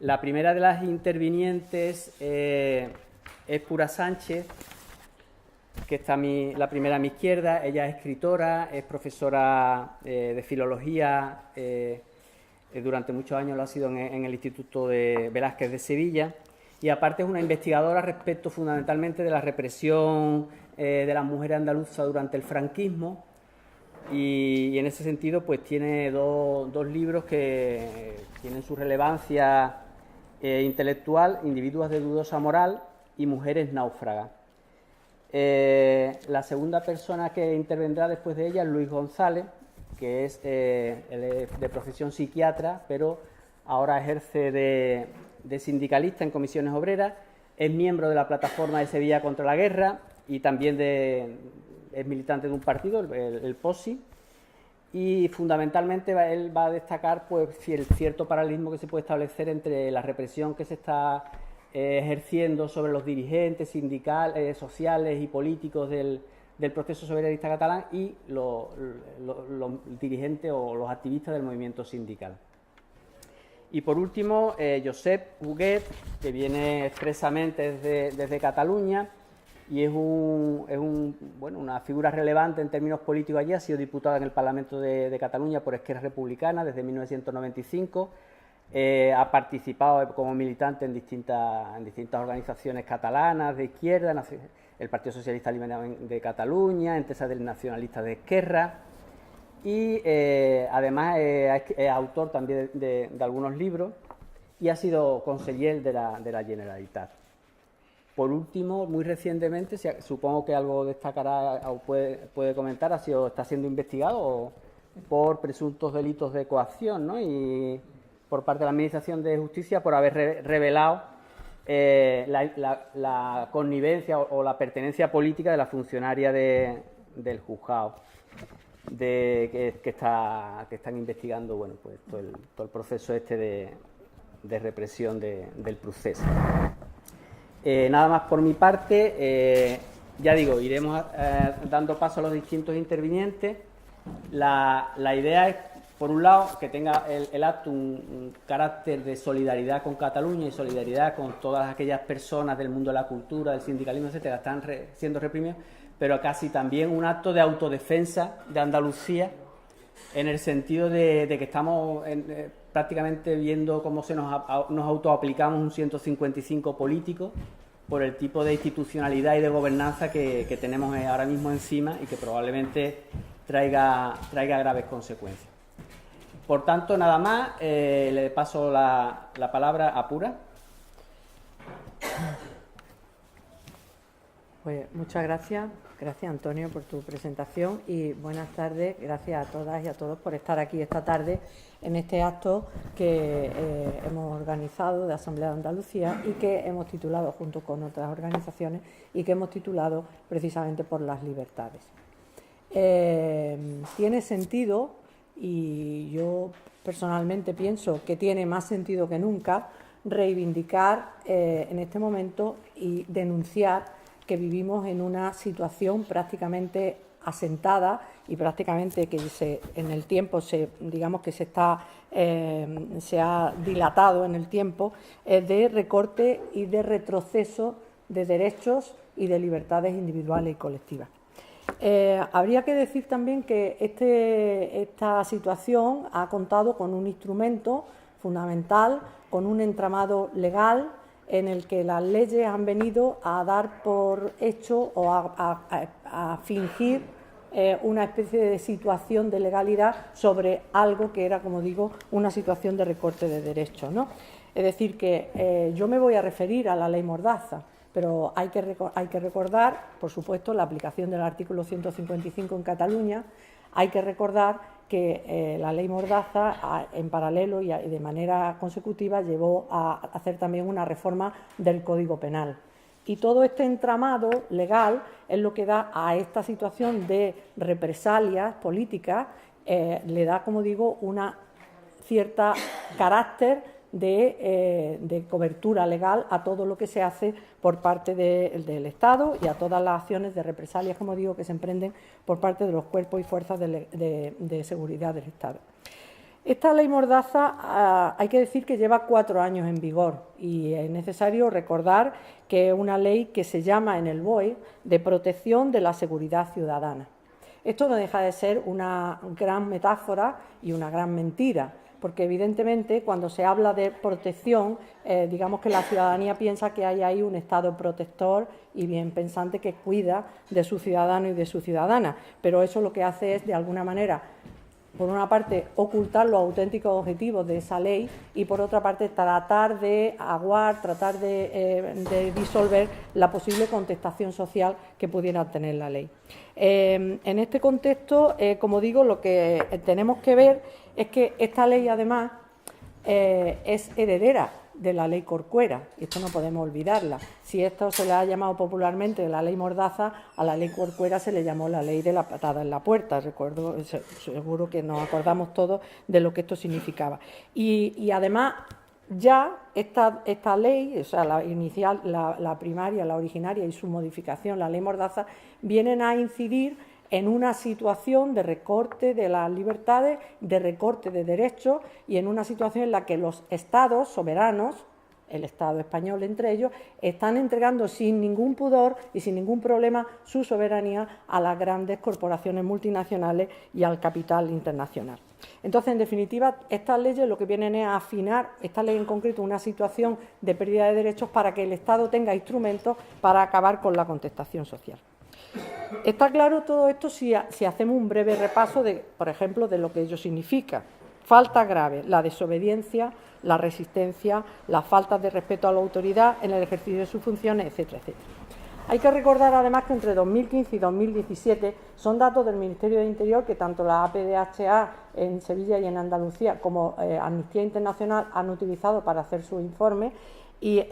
La primera de las intervinientes es Pura Sánchez, que está la primera a mi izquierda. Ella es escritora, es profesora de filología, durante muchos años lo ha sido en el Instituto de Velázquez de Sevilla, y aparte es una investigadora respecto fundamentalmente de la represión de las mujeres andaluzas durante el franquismo, y en ese sentido pues tiene dos libros que tienen su relevancia intelectual: Individuos de dudosa moral y Mujeres náufragas. La segunda persona que intervendrá después de ella es Luis González, que es de profesión psiquiatra, pero ahora ejerce de sindicalista en comisiones obreras. Es miembro de la Plataforma de Sevilla contra la Guerra y también es militante de un partido, el POSI, y fundamentalmente él va a destacar pues el cierto paralelismo que se puede establecer entre la represión que se está ejerciendo sobre los dirigentes sindicales, sociales y políticos del proceso soberanista catalán y los dirigentes o los activistas del movimiento sindical. Y por último, Josep Huguet, que viene expresamente desde Cataluña y es una figura relevante en términos políticos allí. Ha sido diputado en el Parlamento de Cataluña por Esquerra Republicana desde 1995. Ha participado como militante en distintas organizaciones catalanas de izquierda, el Partido Socialista Liberal de Cataluña, Entesa del Nacionalista de Esquerra, y además es autor también de algunos libros y ha sido conseller de la Generalitat. Por último, muy recientemente, supongo que algo destacará o puede comentar, está siendo investigado por presuntos delitos de coacción, ¿no? Y por parte de la Administración de Justicia por haber revelado la connivencia o la pertenencia política de la funcionaria del juzgado que están investigando, bueno, pues todo el proceso de represión del proceso. Nada más por mi parte. Ya digo, iremos dando paso a los distintos intervinientes. La idea es, por un lado, que tenga el acto un carácter de solidaridad con Cataluña y solidaridad con todas aquellas personas del mundo de la cultura, del sindicalismo, etcétera, que están siendo reprimidos, pero casi también un acto de autodefensa de Andalucía, en el sentido de que estamos prácticamente viendo cómo nos autoaplicamos un 155 político por el tipo de institucionalidad y de gobernanza que tenemos ahora mismo encima y que probablemente traiga graves consecuencias. Por tanto, nada más, le paso la palabra a Pura. Pues muchas gracias. Gracias, Antonio, por tu presentación y buenas tardes. Gracias a todas y a todos por estar aquí esta tarde en este acto que hemos organizado de Asamblea de Andalucía y que hemos titulado, junto con otras organizaciones, y que hemos titulado precisamente por las libertades. Tiene sentido, y yo personalmente pienso que tiene más sentido que nunca, reivindicar en este momento y denunciar que vivimos en una situación prácticamente asentada y prácticamente que en el tiempo digamos que se ha dilatado en el tiempo, de recorte y de retroceso de derechos y de libertades individuales y colectivas. Habría que decir también que esta situación ha contado con un instrumento fundamental, con un entramado legal en el que las leyes han venido a dar por hecho o a fingir una especie de situación de legalidad sobre algo que era, como digo, una situación de recorte de derechos, ¿no? Es decir, que yo me voy a referir a la ley Mordaza, pero hay que recordar, por supuesto, la aplicación del artículo 155 en Cataluña. Hay que recordar que la ley Mordaza, en paralelo y de manera consecutiva, llevó a hacer también una reforma del Código Penal. Y todo este entramado legal es lo que da a esta situación de represalias políticas, le da, como digo, una cierta carácter de cobertura legal a todo lo que se hace por parte del Estado y a todas las acciones de represalias, como digo, que se emprenden por parte de los cuerpos y fuerzas de seguridad del Estado. Esta ley Mordaza hay que decir que lleva 4 años en vigor y es necesario recordar que es una ley que se llama en el BOE de protección de la seguridad ciudadana. Esto no deja de ser una gran metáfora y una gran mentira, porque evidentemente cuando se habla de protección, digamos que la ciudadanía piensa que hay ahí un Estado protector y bien pensante que cuida de su ciudadano y de su ciudadana, pero eso lo que hace es, de alguna manera, por una parte, ocultar los auténticos objetivos de esa ley y, por otra parte, tratar de aguar, tratar de disolver la posible contestación social que pudiera tener la ley. En este contexto, como digo, lo que tenemos que ver es que esta ley, además, es heredera de la ley Corcuera, y esto no podemos olvidarla. Si esto se le ha llamado popularmente la ley Mordaza, a la ley Corcuera se le llamó la ley de la patada en la puerta. Recuerdo, seguro que nos acordamos todos de lo que esto significaba. Y además, ya esta ley, o sea, la inicial, la primaria, la originaria y su modificación, la ley Mordaza, vienen a incidir en una situación de recorte de las libertades, de recorte de derechos y en una situación en la que los estados soberanos, el Estado español entre ellos, están entregando sin ningún pudor y sin ningún problema su soberanía a las grandes corporaciones multinacionales y al capital internacional. Entonces, en definitiva, estas leyes lo que vienen es a afinar, esta ley en concreto, una situación de pérdida de derechos para que el Estado tenga instrumentos para acabar con la contestación social. Está claro todo esto si hacemos un breve repaso, por ejemplo, de lo que ello significa. Faltas graves, la desobediencia, la resistencia, las faltas de respeto a la autoridad en el ejercicio de sus funciones, etcétera, etcétera. Hay que recordar, además, que entre 2015 y 2017 son datos del Ministerio de Interior que tanto la APDHA en Sevilla y en Andalucía como Amnistía Internacional han utilizado para hacer sus informes. Y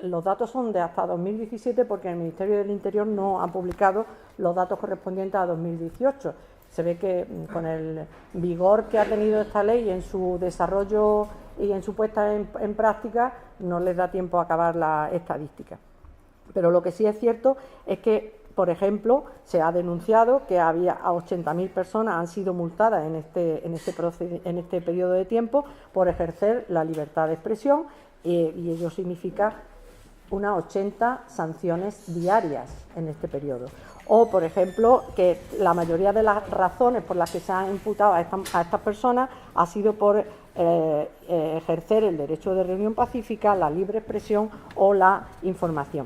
los datos son de hasta 2017 porque el Ministerio del Interior no ha publicado los datos correspondientes a 2018. Se ve que con el vigor que ha tenido esta ley en su desarrollo y en su puesta en práctica no les da tiempo a acabar la estadística. Pero lo que sí es cierto es que, por ejemplo, se ha denunciado que a 80.000 personas han sido multadas en este periodo de tiempo por ejercer la libertad de expresión. Y ello significa unas 80 sanciones diarias en este periodo. O, por ejemplo, que la mayoría de las razones por las que se han imputado a estas personas ha sido por ejercer el derecho de reunión pacífica, la libre expresión o la información.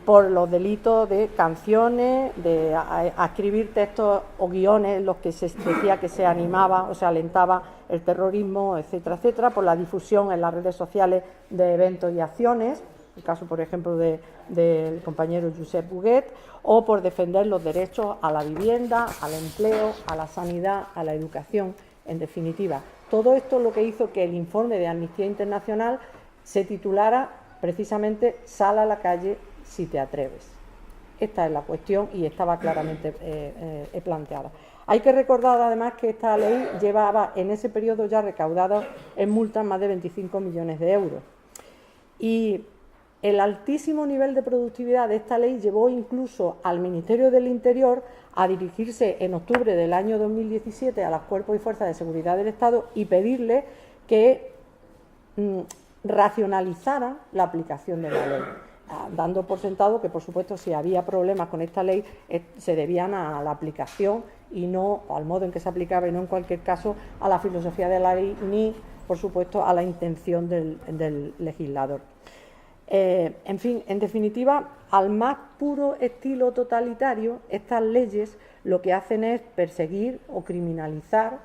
Por los delitos de canciones, de escribir textos o guiones en los que se decía que se animaba o se alentaba el terrorismo, etcétera, etcétera, por la difusión en las redes sociales de eventos y acciones, el caso, por ejemplo, del compañero Josep Huguet, o por defender los derechos a la vivienda, al empleo, a la sanidad, a la educación, en definitiva. Todo esto es lo que hizo que el informe de Amnistía Internacional se titulara precisamente «Sal a la calle si te atreves». Esta es la cuestión y estaba claramente planteada. Hay que recordar, además, que esta ley llevaba en ese periodo ya recaudado en multas más de 25 millones de euros. Y el altísimo nivel de productividad de esta ley llevó incluso al Ministerio del Interior a dirigirse en octubre del año 2017 a los cuerpos y fuerzas de seguridad del Estado y pedirle que racionalizaran la aplicación de la ley, dando por sentado que, por supuesto, si había problemas con esta ley, se debían a la aplicación y no al modo en que se aplicaba y no, en cualquier caso, a la filosofía de la ley ni, por supuesto, a la intención del legislador. En fin, en definitiva, al más puro estilo totalitario, estas leyes lo que hacen es perseguir o criminalizar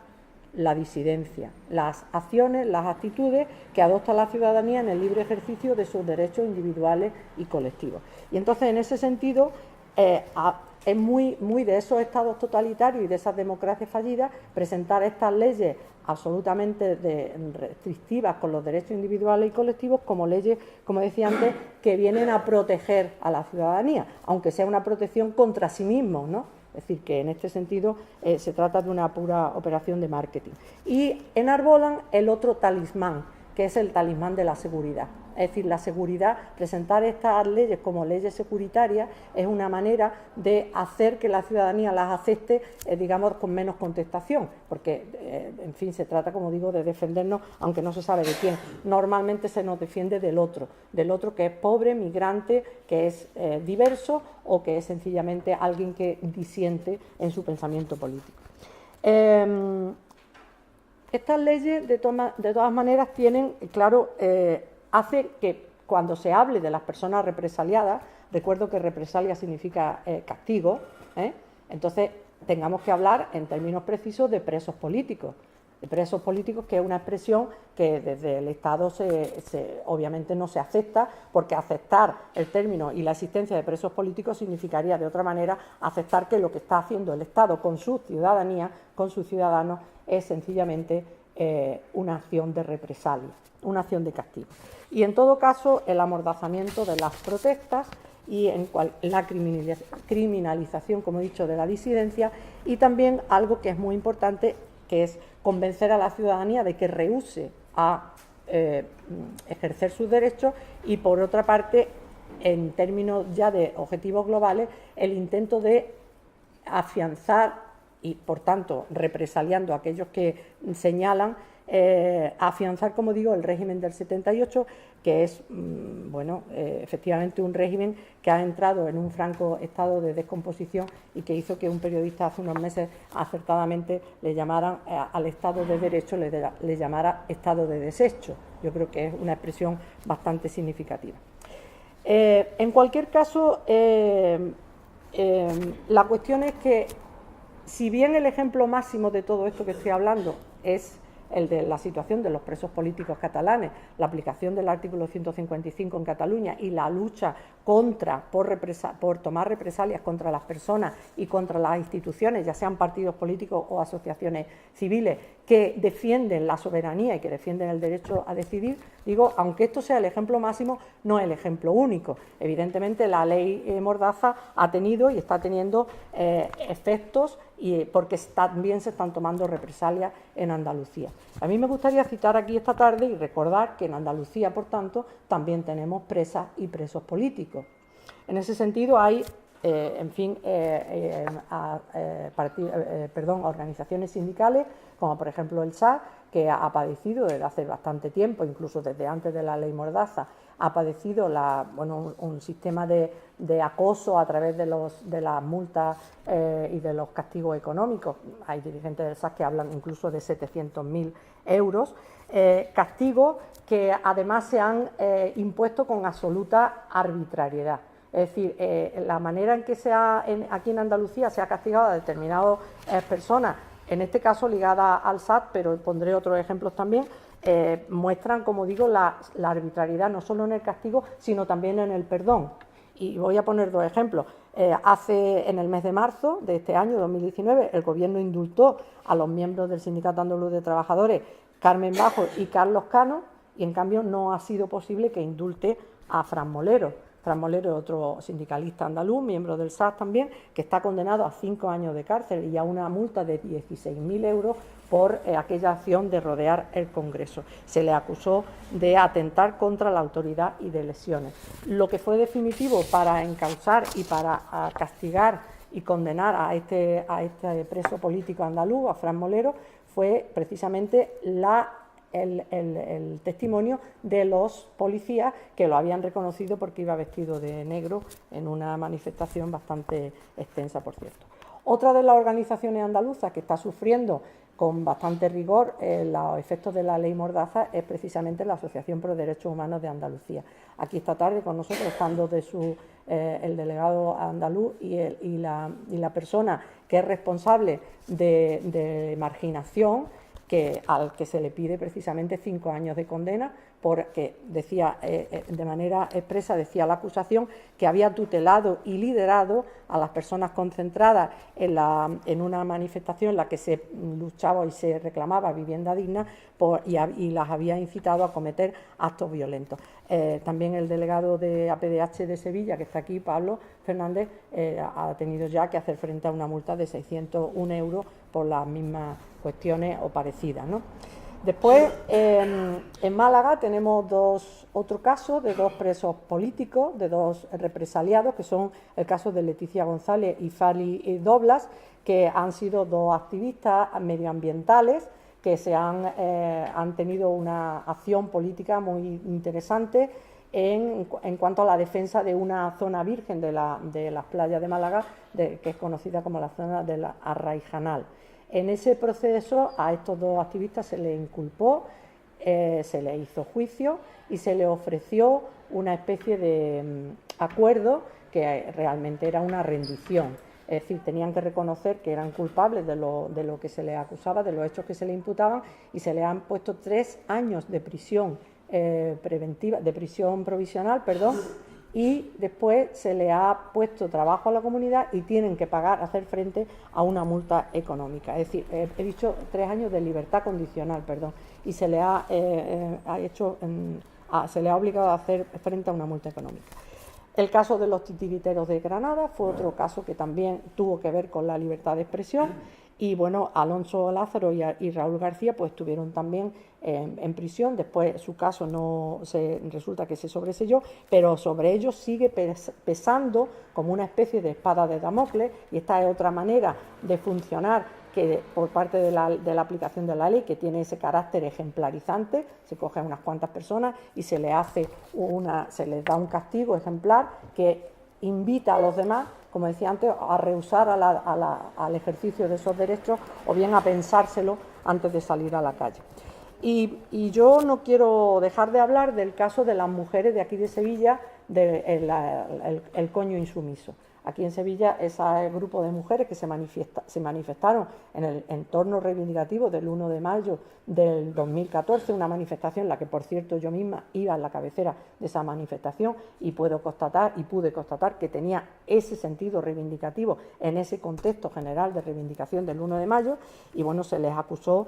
la disidencia, las acciones, las actitudes que adopta la ciudadanía en el libre ejercicio de sus derechos individuales y colectivos. Y entonces, en ese sentido, es muy de esos estados totalitarios y de esas democracias fallidas presentar estas leyes absolutamente restrictivas con los derechos individuales y colectivos como leyes, como decía antes, que vienen a proteger a la ciudadanía, aunque sea una protección contra sí mismos, ¿no? Es decir, que en este sentido se trata de una pura operación de marketing. Y enarbolan el otro talismán, que es el talismán de la seguridad. Es decir, la seguridad, presentar estas leyes como leyes securitarias es una manera de hacer que la ciudadanía las acepte, digamos, con menos contestación, porque, en fin, se trata, como digo, de defendernos, aunque no se sabe de quién. Normalmente se nos defiende del otro que es pobre, migrante, que es diverso o que es sencillamente alguien que disiente en su pensamiento político. Estas leyes, de todas maneras, tienen, claro, hace que cuando se hable de las personas represaliadas, recuerdo que represalia significa castigo, entonces tengamos que hablar en términos precisos de presos políticos. De presos políticos, que es una expresión que desde el Estado obviamente no se acepta, porque aceptar el término y la existencia de presos políticos significaría de otra manera aceptar que lo que está haciendo el Estado con su ciudadanía, con sus ciudadanos, es sencillamente una acción de represalia, una acción de castigo. Y en todo caso, el amordazamiento de las protestas y la criminalización, como he dicho, de la disidencia, y también algo que es muy importante, que es convencer a la ciudadanía de que rehúse a ejercer sus derechos, y por otra parte, en términos ya de objetivos globales, el intento de afianzar y, por tanto, represaliando a aquellos que señalan, afianzar, como digo, el régimen del 78, que es, efectivamente un régimen que ha entrado en un franco estado de descomposición y que hizo que un periodista hace unos meses acertadamente le llamaran al Estado de Derecho, le llamara Estado de desecho. Yo creo que es una expresión bastante significativa. En cualquier caso, la cuestión es que, si bien el ejemplo máximo de todo esto que estoy hablando es el de la situación de los presos políticos catalanes, la aplicación del artículo 155 en Cataluña y la lucha por tomar represalias contra las personas y contra las instituciones, ya sean partidos políticos o asociaciones civiles, que defienden la soberanía y que defienden el derecho a decidir, digo, aunque esto sea el ejemplo máximo, no es el ejemplo único. Evidentemente, la ley Mordaza ha tenido y está teniendo efectos, porque también se están tomando represalias en Andalucía. A mí me gustaría citar aquí esta tarde y recordar que en Andalucía, por tanto, también tenemos presas y presos políticos. En ese sentido hay, organizaciones sindicales, como por ejemplo el SAS, que ha padecido desde hace bastante tiempo, incluso desde antes de la ley Mordaza, ha padecido un sistema de acoso a través de las multas y de los castigos económicos. Hay dirigentes del SAS que hablan incluso de 700.000 euros, castigos que además se han impuesto con absoluta arbitrariedad. Es decir, la manera en que aquí en Andalucía se ha castigado a determinadas personas, en este caso ligada al SAT, pero pondré otros ejemplos también, muestran, como digo, la arbitrariedad no solo en el castigo, sino también en el perdón. Y voy a poner dos ejemplos. En el mes de marzo de este año, 2019, el Gobierno indultó a los miembros del Sindicato Andaluz de Trabajadores, Carmen Bajo y Carlos Cano, y en cambio no ha sido posible que indulte a Fran Molero. Fran Molero es otro sindicalista andaluz, miembro del SAS también, que está condenado a 5 años de cárcel y a una multa de 16.000 euros por aquella acción de rodear el Congreso. Se le acusó de atentar contra la autoridad y de lesiones. Lo que fue definitivo para encausar y para castigar y condenar a este preso político andaluz, a Fran Molero, fue precisamente el testimonio de los policías que lo habían reconocido porque iba vestido de negro en una manifestación bastante extensa, por cierto. Otra de las organizaciones andaluzas que está sufriendo con bastante rigor los efectos de la ley Mordaza es precisamente la Asociación Pro Derechos Humanos de Andalucía. Aquí esta tarde con nosotros estando el delegado andaluz y la persona que es responsable de marginación, al que se le pide precisamente 5 años de condena, porque decía, de manera expresa, decía la acusación que había tutelado y liderado a las personas concentradas en una manifestación en la que se luchaba y se reclamaba vivienda digna y las había incitado a cometer actos violentos. También el delegado de APDH de Sevilla, que está aquí, Pablo Fernández, ha tenido ya que hacer frente a una multa de 601 euros por las mismas cuestiones o parecidas, ¿no? Después, en Málaga tenemos otro caso de dos presos políticos, de dos represaliados, que son el caso de Leticia González y Fali Doblas, que han sido dos activistas medioambientales que han tenido una acción política muy interesante en cuanto a la defensa de una zona virgen de las playas de Málaga, que es conocida como la zona del Arraijanal. En ese proceso a estos dos activistas se les inculpó, se les hizo juicio y se les ofreció una especie de acuerdo que realmente era una rendición. Es decir, tenían que reconocer que eran culpables de lo que se les acusaba, de los hechos que se les imputaban, y se les han puesto 3 años de prisión preventiva, de prisión provisional, y después se le ha puesto trabajo a la comunidad y tienen que hacer frente a una multa económica. Es decir, he dicho 3 años de libertad condicional, y se le ha obligado a hacer frente a una multa económica. El caso de los titiriteros de Granada fue otro caso que también tuvo que ver con la libertad de expresión. Y bueno, Alonso Lázaro y Raúl García pues estuvieron también en prisión. Después su caso resulta que se sobreseyó, pero sobre ellos sigue pesando como una especie de espada de Damocles, y esta es otra manera de funcionar que por parte de la aplicación de la ley, que tiene ese carácter ejemplarizante. Se cogen unas cuantas personas y se les da un castigo ejemplar que invita a los demás, como decía antes, a rehusar al ejercicio de esos derechos, o bien a pensárselo antes de salir a la calle. Y yo no quiero dejar de hablar del caso de las mujeres de aquí de Sevilla, el coño insumiso. Aquí en Sevilla, ese grupo de mujeres que se manifestaron en el entorno reivindicativo del 1 de mayo del 2014, una manifestación en la que, por cierto, yo misma iba en la cabecera de esa manifestación y pude constatar que tenía ese sentido reivindicativo en ese contexto general de reivindicación del 1 de mayo, y bueno, se les acusó,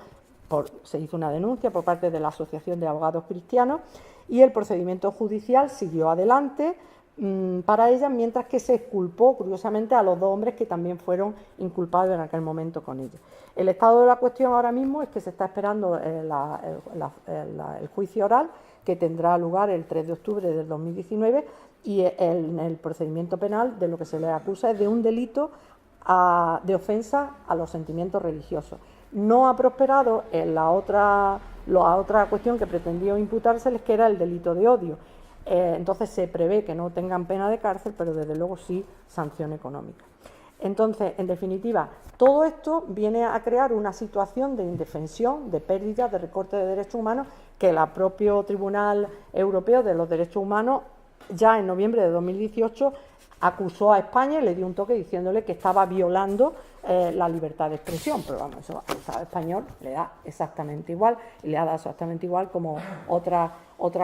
se hizo una denuncia por parte de la Asociación de Abogados Cristianos, y el procedimiento judicial siguió adelante para ellas, mientras que se exculpó, curiosamente, a los 2 hombres que también fueron inculpados en aquel momento con ellas. El estado de la cuestión ahora mismo es que se está esperando el juicio oral, que tendrá lugar el 3 de octubre del 2019, y en el procedimiento penal de lo que se les acusa es de un delito de ofensa a los sentimientos religiosos. No ha prosperado en la otra cuestión que pretendía imputárseles, que era el delito de odio. Entonces se prevé que no tengan pena de cárcel, pero desde luego sí sanción económica. Entonces, en definitiva, todo esto viene a crear una situación de indefensión, de pérdida, de recorte de derechos humanos, que el propio Tribunal Europeo de los Derechos Humanos, ya en noviembre de 2018, acusó a España y le dio un toque diciéndole que estaba violando la libertad de expresión. Pero vamos, eso al Estado español le da exactamente igual, y le ha dado exactamente igual como otras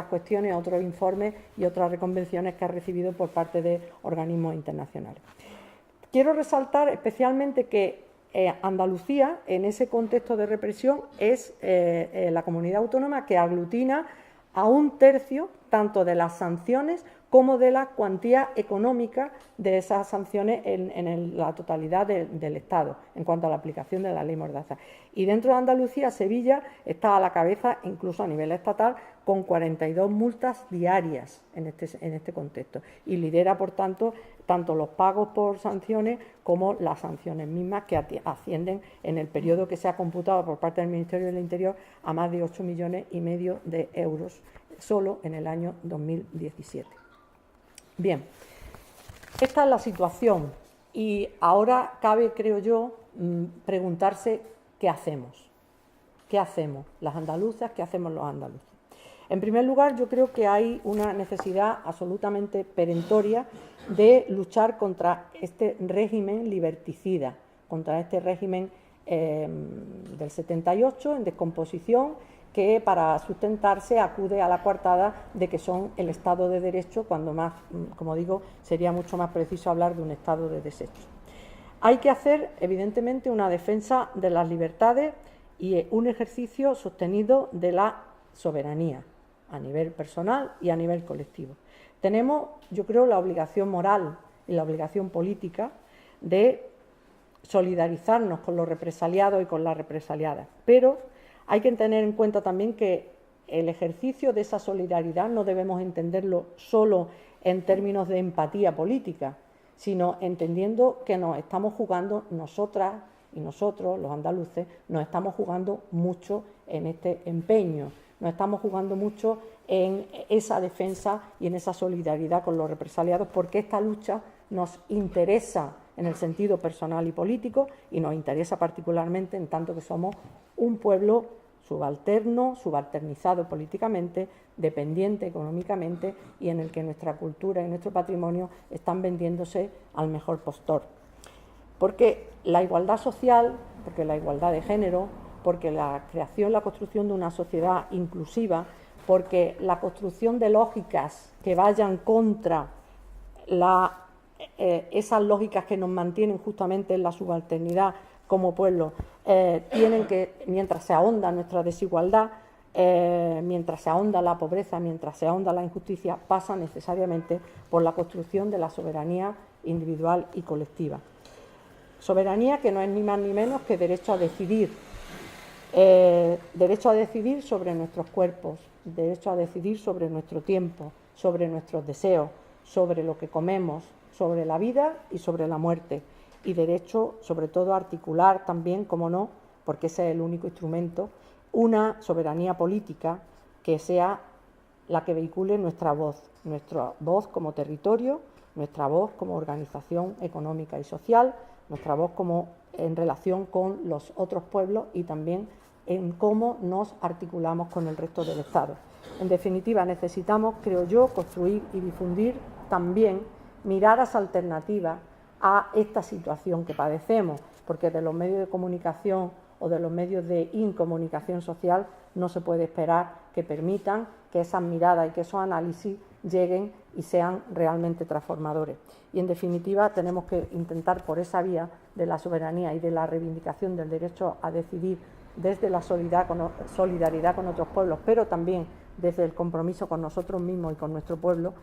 cuestiones, otros informes y otras reconvenciones que ha recibido por parte de organismos internacionales. Quiero resaltar especialmente que Andalucía, en ese contexto de represión, es la comunidad autónoma que aglutina a 1/3 tanto de las sanciones como de la cuantía económica de esas sanciones en la totalidad del Estado, en cuanto a la aplicación de la ley Mordaza. Y dentro de Andalucía, Sevilla está a la cabeza, incluso a nivel estatal, con 42 multas diarias en este contexto, y lidera, por tanto los pagos por sanciones como las sanciones mismas, que ascienden en el periodo que se ha computado por parte del Ministerio del Interior a más de 8,5 millones de euros solo en el año 2017. Bien, esta es la situación, y ahora cabe, creo yo, preguntarse qué hacemos. ¿Qué hacemos las andaluzas? ¿Qué hacemos los andaluces? En primer lugar, yo creo que hay una necesidad absolutamente perentoria de luchar contra este régimen liberticida, contra este régimen del 78 en descomposición, que para sustentarse acude a la coartada de que son el Estado de Derecho, cuando más, como digo, sería mucho más preciso hablar de un Estado de derecho. Hay que hacer, evidentemente, una defensa de las libertades y un ejercicio sostenido de la soberanía a nivel personal y a nivel colectivo. Tenemos, yo creo, la obligación moral y la obligación política de solidarizarnos con los represaliados y con las represaliadas, pero Hay que tener en cuenta también que el ejercicio de esa solidaridad no debemos entenderlo solo en términos de empatía política, sino entendiendo que nos estamos jugando nosotras y nosotros, los andaluces, nos estamos jugando mucho en este empeño, nos estamos jugando mucho en esa defensa y en esa solidaridad con los represaliados, porque esta lucha nos interesa en el sentido personal y político y nos interesa particularmente en tanto que somos un pueblo subalterno, subalternizado políticamente, dependiente económicamente y en el que nuestra cultura y nuestro patrimonio están vendiéndose al mejor postor. Porque la igualdad social, porque la igualdad de género, porque la creación, la construcción de una sociedad inclusiva, porque la construcción de lógicas que vayan contra esas lógicas que nos mantienen justamente en la subalternidad como pueblo, tienen que, mientras se ahonda nuestra desigualdad, mientras se ahonda la pobreza, mientras se ahonda la injusticia, pasa necesariamente por la construcción de la soberanía individual y colectiva. Soberanía que no es ni más ni menos que derecho a decidir sobre nuestros cuerpos, derecho a decidir sobre nuestro tiempo, sobre nuestros deseos, sobre lo que comemos, sobre la vida y sobre la muerte, y derecho, sobre todo, a articular también, como no, porque ese es el único instrumento, una soberanía política que sea la que vehicule nuestra voz como territorio, nuestra voz como organización económica y social, nuestra voz como en relación con los otros pueblos y también en cómo nos articulamos con el resto del Estado. En definitiva, necesitamos, creo yo, construir y difundir también miradas alternativas a esta situación que padecemos, porque de los medios de comunicación o de los medios de incomunicación social no se puede esperar que permitan que esas miradas y que esos análisis lleguen y sean realmente transformadores. Y, en definitiva, tenemos que intentar por esa vía de la soberanía y de la reivindicación del derecho a decidir desde la solidaridad con otros pueblos, pero también desde el compromiso con nosotros mismos y con nuestro pueblo,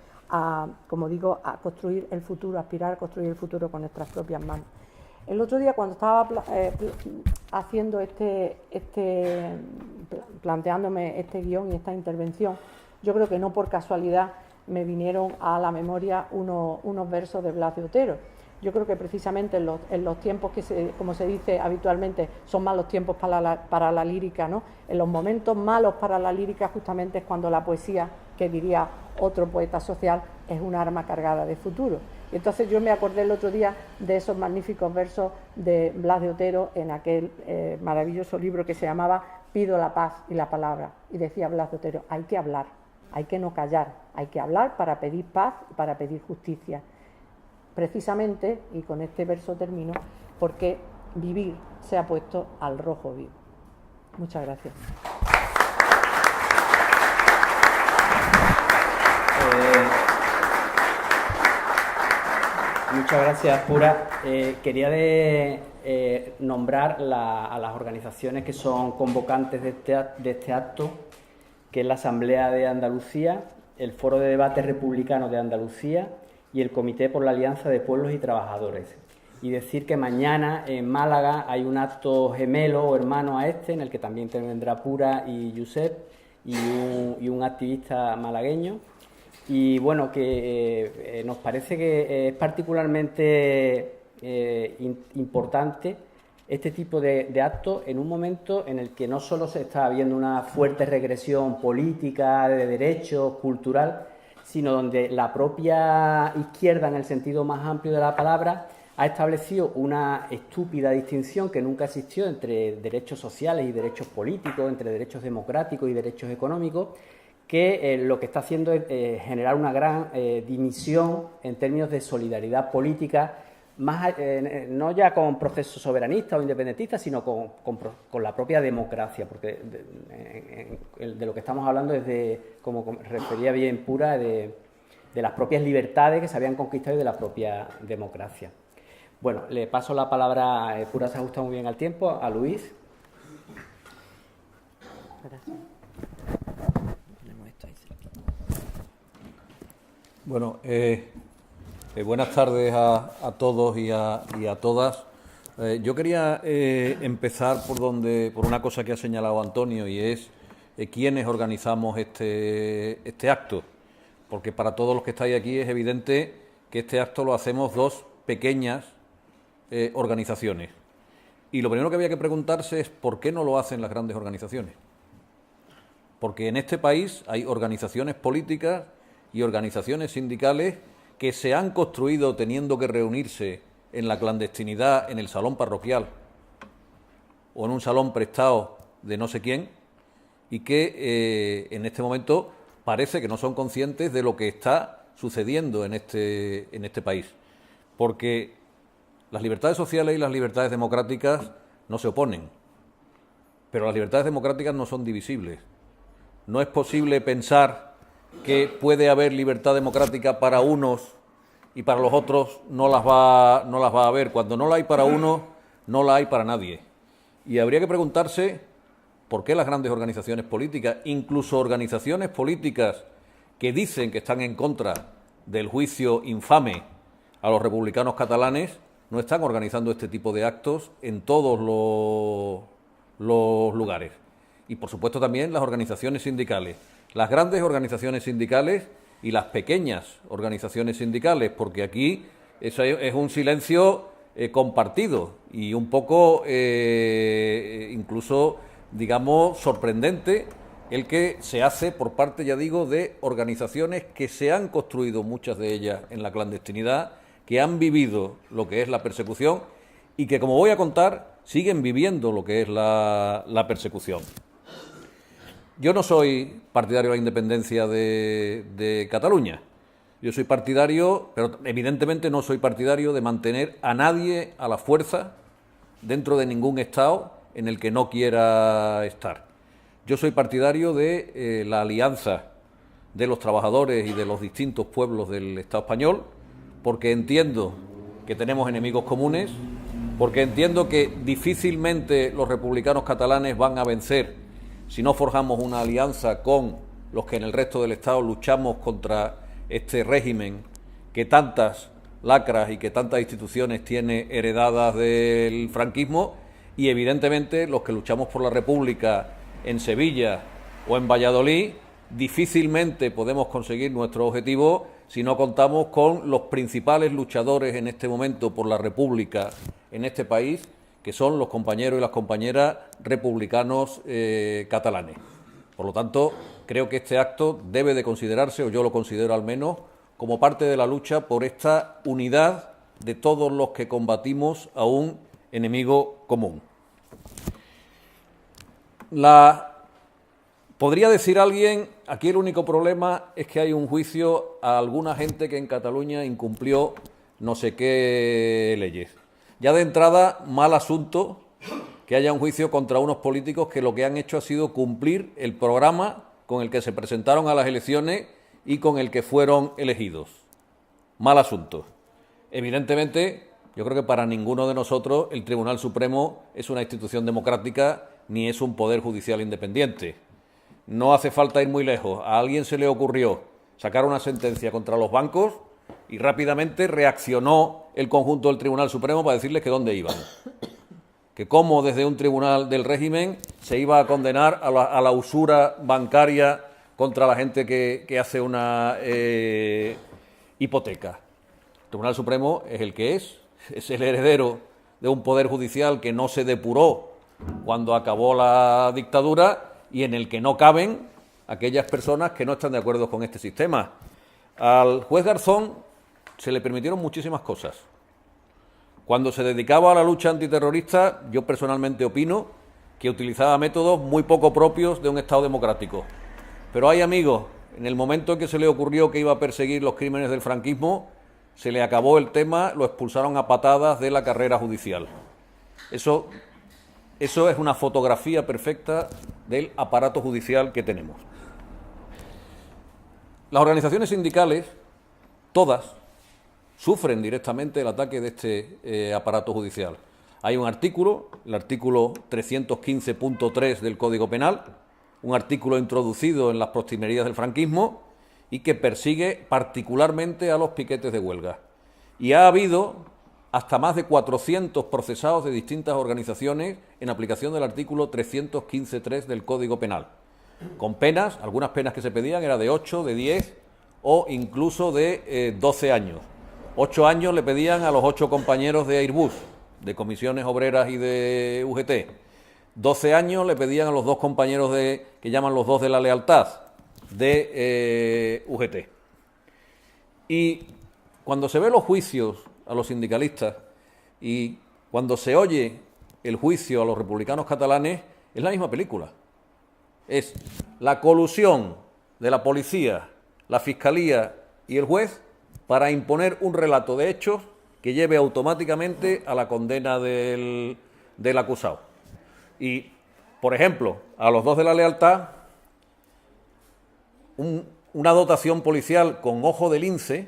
como digo, a construir el futuro, aspirar a construir el futuro con nuestras propias manos. El otro día, cuando estaba haciendo planteándome este guión y esta intervención, yo creo que no por casualidad me vinieron a la memoria unos versos de Blas de Otero. Yo creo que precisamente en los tiempos que, como se dice habitualmente, son malos tiempos para la lírica, ¿no? En los momentos malos para la lírica justamente es cuando la poesía, que diría otro poeta social, es un arma cargada de futuro. Y entonces yo me acordé el otro día de esos magníficos versos de Blas de Otero en aquel maravilloso libro que se llamaba Pido la paz y la palabra. Y decía Blas de Otero, hay que hablar, hay que no callar, hay que hablar para pedir paz y para pedir justicia. Precisamente, y con este verso termino, porque vivir se ha puesto al rojo vivo. Muchas gracias. Muchas gracias, Pura. Quería nombrar a las organizaciones que son convocantes de este acto, que es la Asamblea de Andalucía, el Foro de Debate Republicano de Andalucía y el Comité por la Alianza de Pueblos y Trabajadores. Y decir que mañana en Málaga hay un acto gemelo o hermano a este, en el que también intervendrá Pura y Josep y un activista malagueño. Y bueno, que nos parece que es particularmente importante este tipo de actos en un momento en el que no solo se está viendo una fuerte regresión política, de derechos, cultural, sino donde la propia izquierda, en el sentido más amplio de la palabra, ha establecido una estúpida distinción que nunca existió entre derechos sociales y derechos políticos, entre derechos democráticos y derechos económicos, que lo que está haciendo es generar una gran dimisión en términos de solidaridad política, más, no ya con procesos soberanistas o independentistas, sino con la propia democracia, porque de lo que estamos hablando es de, como refería bien Pura, de las propias libertades que se habían conquistado y de la propia democracia. Bueno, le paso la palabra, Pura se ajusta muy bien al tiempo, a Luis. Gracias. Bueno, buenas tardes a todos y a todas. Yo quería empezar por una cosa que ha señalado Antonio, y es quiénes organizamos este acto, porque para todos los que estáis aquí es evidente que este acto lo hacemos dos pequeñas organizaciones. Y lo primero que había que preguntarse es por qué no lo hacen las grandes organizaciones. Porque en este país hay organizaciones políticas y organizaciones sindicales que se han construido teniendo que reunirse en la clandestinidad en el salón parroquial o en un salón prestado de no sé quién, y que en este momento parece que no son conscientes de lo que está sucediendo en este país. Porque las libertades sociales y las libertades democráticas no se oponen, pero las libertades democráticas no son divisibles. No es posible pensar que puede haber libertad democrática para unos y para los otros no las va a haber. Cuando no la hay para uno, no la hay para nadie. Y habría que preguntarse por qué las grandes organizaciones políticas, incluso organizaciones políticas que dicen que están en contra del juicio infame a los republicanos catalanes, no están organizando este tipo de actos en todos los lugares. Y, por supuesto, también las organizaciones sindicales. Las grandes organizaciones sindicales y las pequeñas organizaciones sindicales, porque aquí es un silencio compartido y un poco incluso, digamos, sorprendente el que se hace por parte, ya digo, de organizaciones que se han construido, muchas de ellas, en la clandestinidad, que han vivido lo que es la persecución y que, como voy a contar, siguen viviendo lo que es la persecución. Yo no soy partidario de la independencia de Cataluña. Yo soy partidario, pero evidentemente no soy partidario de mantener a nadie a la fuerza dentro de ningún Estado en el que no quiera estar. Yo soy partidario de la alianza de los trabajadores y de los distintos pueblos del Estado español, porque entiendo que tenemos enemigos comunes, porque entiendo que difícilmente los republicanos catalanes van a vencer si no forjamos una alianza con los que en el resto del Estado luchamos contra este régimen que tantas lacras y que tantas instituciones tiene heredadas del franquismo, y evidentemente los que luchamos por la República en Sevilla o en Valladolid difícilmente podemos conseguir nuestro objetivo si no contamos con los principales luchadores en este momento por la República en este país, que son los compañeros y las compañeras republicanos catalanes. Por lo tanto, creo que este acto debe de considerarse, o yo lo considero al menos, como parte de la lucha por esta unidad de todos los que combatimos a un enemigo común. Podría decir alguien, aquí el único problema es que hay un juicio a alguna gente que en Cataluña incumplió no sé qué leyes. Ya de entrada, mal asunto que haya un juicio contra unos políticos que lo que han hecho ha sido cumplir el programa con el que se presentaron a las elecciones y con el que fueron elegidos. Mal asunto. Evidentemente, yo creo que para ninguno de nosotros el Tribunal Supremo es una institución democrática ni es un poder judicial independiente. No hace falta ir muy lejos. A alguien se le ocurrió sacar una sentencia contra los bancos y rápidamente reaccionó el conjunto del Tribunal Supremo para decirles que dónde iban. Que cómo desde un tribunal del régimen se iba a condenar a la usura bancaria contra la gente que hace una hipoteca. El Tribunal Supremo es el que es el heredero de un poder judicial que no se depuró cuando acabó la dictadura y en el que no caben aquellas personas que no están de acuerdo con este sistema. Al juez Garzón se le permitieron muchísimas cosas. Cuando se dedicaba a la lucha antiterrorista, yo personalmente opino que utilizaba métodos muy poco propios de un Estado democrático. Pero hay amigos, en el momento en que se le ocurrió que iba a perseguir los crímenes del franquismo, se le acabó el tema, lo expulsaron a patadas de la carrera judicial. Eso es una fotografía perfecta del aparato judicial que tenemos. Las organizaciones sindicales, todas, sufren directamente el ataque de este aparato judicial. Hay un artículo, el artículo 315.3 del Código Penal, un artículo introducido en las postrimerías del franquismo y que persigue particularmente a los piquetes de huelga. Y ha habido hasta más de 400 procesados de distintas organizaciones en aplicación del artículo 315.3 del Código Penal, con penas, algunas penas que se pedían eran de 8, de 10 o incluso de 12 años. 8 años le pedían a los 8 compañeros de Airbus, de Comisiones Obreras y de UGT. 12 años le pedían a los 2 compañeros que llaman los 2 de la lealtad, de UGT. Y cuando se ve los juicios a los sindicalistas y cuando se oye el juicio a los republicanos catalanes, es la misma película. Es la colusión de la policía, la fiscalía y el juez para imponer un relato de hechos que lleve automáticamente a la condena del acusado. Y, por ejemplo, a los 2 de la lealtad, una dotación policial con ojo de lince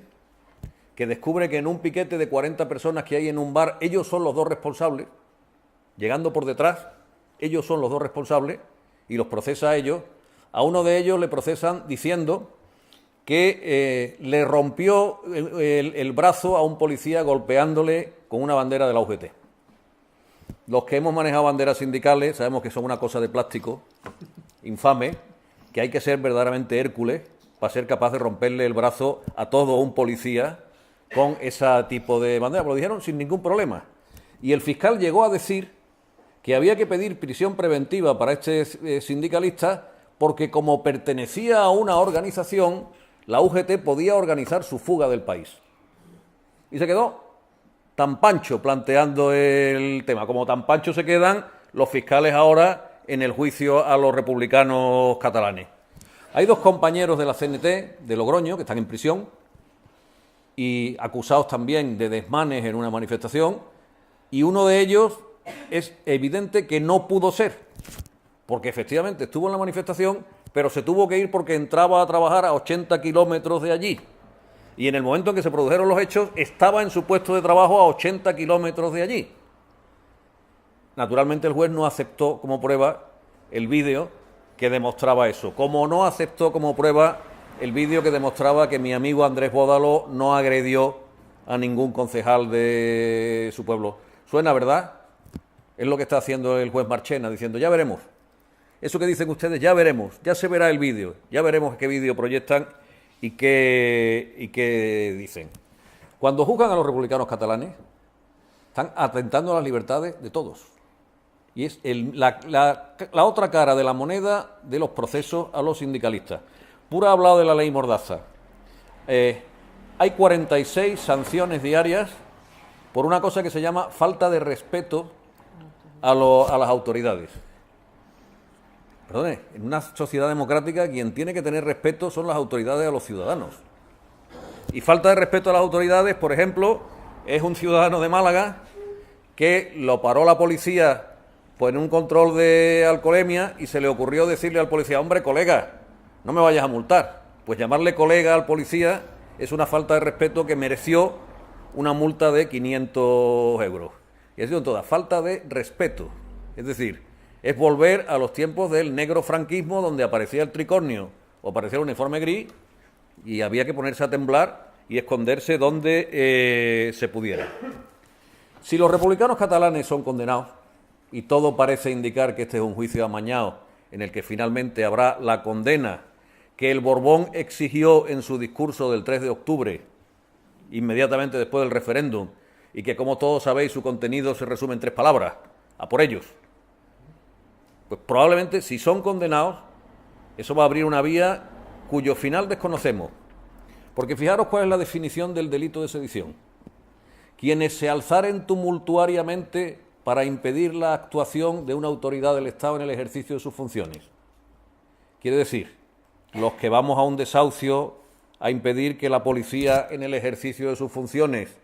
que descubre que en un piquete de 40 personas que hay en un bar, ellos son los 2 responsables, llegando por detrás, ellos son los 2 responsables y los procesa a ellos. A uno de ellos le procesan diciendo que le rompió el brazo a un policía golpeándole con una bandera de la UGT. Los que hemos manejado banderas sindicales sabemos que son una cosa de plástico infame, que hay que ser verdaderamente Hércules para ser capaz de romperle el brazo a todo un policía con ese tipo de bandera. Lo dijeron sin ningún problema. Y el fiscal llegó a decir que había que pedir prisión preventiva para este sindicalista porque como pertenecía a una organización, la UGT podía organizar su fuga del país. Y se quedó tan pancho planteando el tema. Como tan pancho se quedan los fiscales ahora en el juicio a los republicanos catalanes. Hay 2 compañeros de la CNT de Logroño que están en prisión y acusados también de desmanes en una manifestación, y uno de ellos es evidente que no pudo ser, porque efectivamente estuvo en la manifestación, pero se tuvo que ir porque entraba a trabajar a 80 kilómetros de allí. Y en el momento en que se produjeron los hechos, estaba en su puesto de trabajo a 80 kilómetros de allí. Naturalmente el juez no aceptó como prueba el vídeo que demostraba eso, como no aceptó como prueba el vídeo que demostraba que mi amigo Andrés Bódalo no agredió a ningún concejal de su pueblo. ¿Suena, verdad? Es lo que está haciendo el juez Marchena, diciendo, ya veremos. Eso que dicen ustedes, ya veremos, ya se verá el vídeo, ya veremos qué vídeo proyectan y qué dicen. Cuando juzgan a los republicanos catalanes, están atentando a las libertades de todos. Y es la otra cara de la moneda de los procesos a los sindicalistas. Pura ha hablado de la ley Mordaza. Hay 46 sanciones diarias por una cosa que se llama falta de respeto a las autoridades. Perdone, en una sociedad democrática quien tiene que tener respeto son las autoridades a los ciudadanos. Y falta de respeto a las autoridades, por ejemplo, es un ciudadano de Málaga que lo paró la policía pues, en un control de alcoholemia y se le ocurrió decirle al policía, hombre, colega, no me vayas a multar. Pues llamarle colega al policía es una falta de respeto que mereció una multa de 500 euros. Y ha sido toda falta de respeto. Es decir, es volver a los tiempos del negro franquismo donde aparecía el tricornio o aparecía el uniforme gris y había que ponerse a temblar y esconderse donde se pudiera. Si los republicanos catalanes son condenados, y todo parece indicar que este es un juicio amañado en el que finalmente habrá la condena que el Borbón exigió en su discurso del 3 de octubre, inmediatamente después del referéndum, y que, como todos sabéis, su contenido se resume en 3 palabras, a por ellos. Pues probablemente, si son condenados, eso va a abrir una vía cuyo final desconocemos. Porque fijaros cuál es la definición del delito de sedición. Quienes se alzaren tumultuariamente para impedir la actuación de una autoridad del Estado en el ejercicio de sus funciones. Quiere decir, los que vamos a un desahucio a impedir que la policía en el ejercicio de sus funciones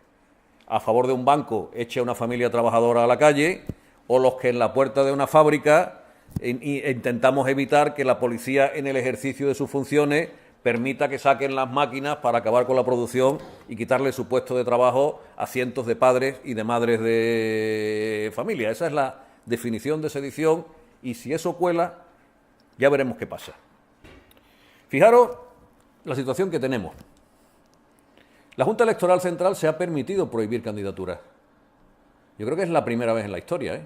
a favor de un banco eche a una familia trabajadora a la calle, o los que en la puerta de una fábrica intentamos evitar que la policía en el ejercicio de sus funciones permita que saquen las máquinas para acabar con la producción y quitarle su puesto de trabajo a cientos de padres y de madres de familia. Esa es la definición de sedición y si eso cuela, ya veremos qué pasa. Fijaros la situación que tenemos. La Junta Electoral Central se ha permitido prohibir candidaturas Yo creo que es la primera vez en la historia,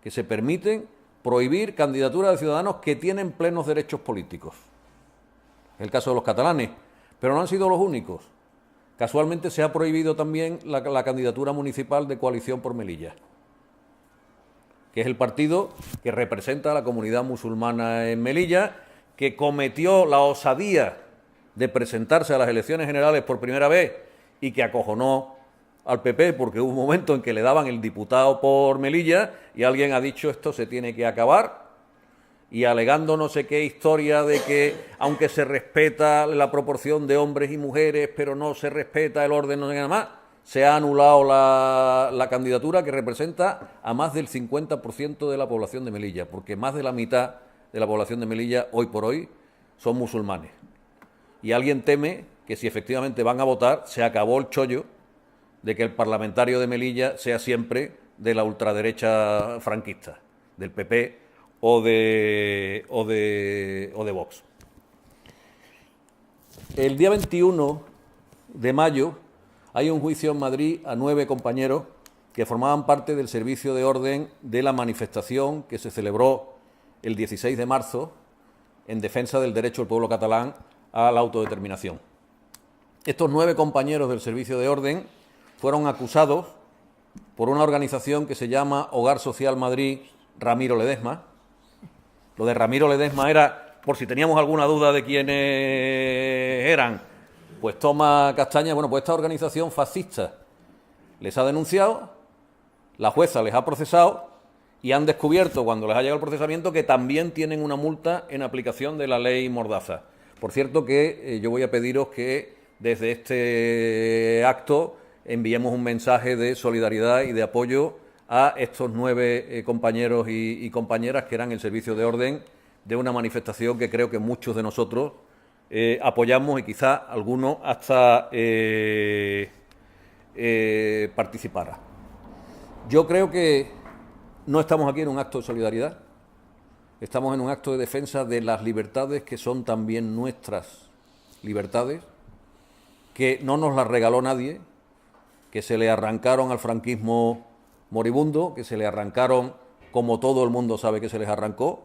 que se permiten prohibir candidaturas de ciudadanos que tienen plenos derechos políticos. Es el caso de los catalanes, pero no han sido los únicos. Casualmente se ha prohibido también la candidatura municipal de Coalición por Melilla, que es el partido que representa a la comunidad musulmana en Melilla, que cometió la osadía de presentarse a las elecciones generales por primera vez y que acojonó al PP porque hubo un momento en que le daban el diputado por Melilla y alguien ha dicho esto se tiene que acabar, y alegando no sé qué historia de que aunque se respeta la proporción de hombres y mujeres pero no se respeta el orden, no sé nada más, se ha anulado la candidatura que representa a más del 50% de la población de Melilla, porque más de la mitad de la población de Melilla hoy por hoy son musulmanes. Y alguien teme que si efectivamente van a votar, se acabó el chollo de que el parlamentario de Melilla sea siempre de la ultraderecha franquista, del PP o de Vox. El día 21 de mayo hay un juicio en Madrid a 9 compañeros que formaban parte del servicio de orden de la manifestación que se celebró el 16 de marzo en defensa del derecho del pueblo catalán a la autodeterminación. Estos 9 compañeros del servicio de orden fueron acusados por una organización que se llama Hogar Social Madrid Ramiro Ledesma. Lo de Ramiro Ledesma era, por si teníamos alguna duda de quiénes eran, pues toma castaña. Bueno, pues esta organización fascista les ha denunciado, la jueza les ha procesado y han descubierto, cuando les ha llegado el procesamiento, que también tienen una multa en aplicación de la ley Mordaza. Por cierto que yo voy a pediros que desde este acto enviemos un mensaje de solidaridad y de apoyo a estos 9 compañeros y compañeras que eran el servicio de orden de una manifestación que creo que muchos de nosotros apoyamos y quizá alguno hasta participara. Yo creo que no estamos aquí en un acto de solidaridad, estamos en un acto de defensa de las libertades que son también nuestras libertades, que no nos las regaló nadie, que se le arrancaron al franquismo moribundo, que se le arrancaron, como todo el mundo sabe que se les arrancó,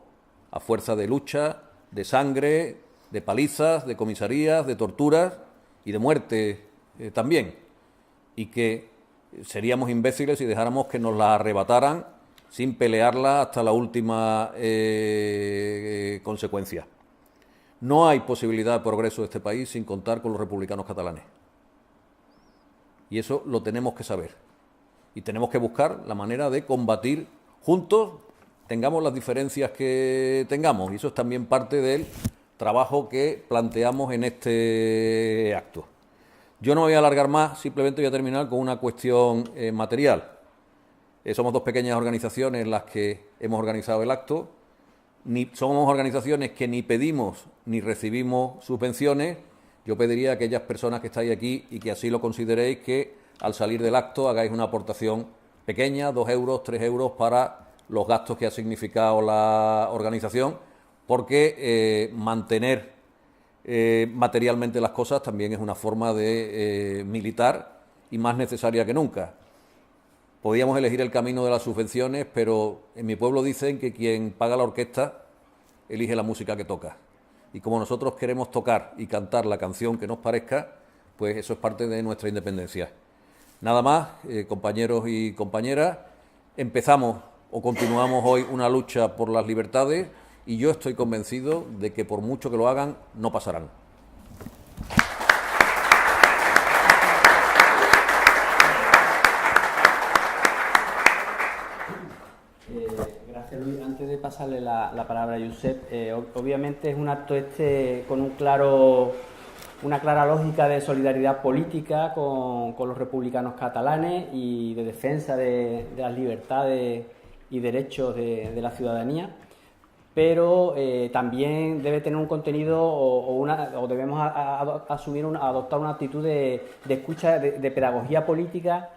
a fuerza de lucha, de sangre, de palizas, de comisarías, de torturas y de muerte también, y que seríamos imbéciles si dejáramos que nos la arrebataran sin pelearla hasta la última consecuencia. No hay posibilidad de progreso de este país sin contar con los republicanos catalanes. Y eso lo tenemos que saber. Y tenemos que buscar la manera de combatir juntos, tengamos las diferencias que tengamos. Y eso es también parte del trabajo que planteamos en este acto. Yo no me voy a alargar más, simplemente voy a terminar con una cuestión material. Somos 2 pequeñas organizaciones las que hemos organizado el acto. Somos organizaciones que ni pedimos ni recibimos subvenciones. Yo pediría a aquellas personas que estáis aquí y que así lo consideréis que al salir del acto hagáis una aportación pequeña, 2 euros, 3 euros para los gastos que ha significado la organización, porque mantener materialmente las cosas también es una forma de militar y más necesaria que nunca. Podíamos elegir el camino de las subvenciones, pero en mi pueblo dicen que quien paga la orquesta elige la música que toca. Y como nosotros queremos tocar y cantar la canción que nos parezca, pues eso es parte de nuestra independencia. Nada más, compañeros y compañeras, empezamos o continuamos hoy una lucha por las libertades y yo estoy convencido de que por mucho que lo hagan, no pasarán. Gracias, Luis. Antes de pasarle la palabra a Josep, obviamente es un acto con una clara lógica de solidaridad política con los republicanos catalanes y de defensa de las libertades y derechos de la ciudadanía, pero también debe tener un contenido o debemos adoptar una actitud de escucha, de pedagogía política,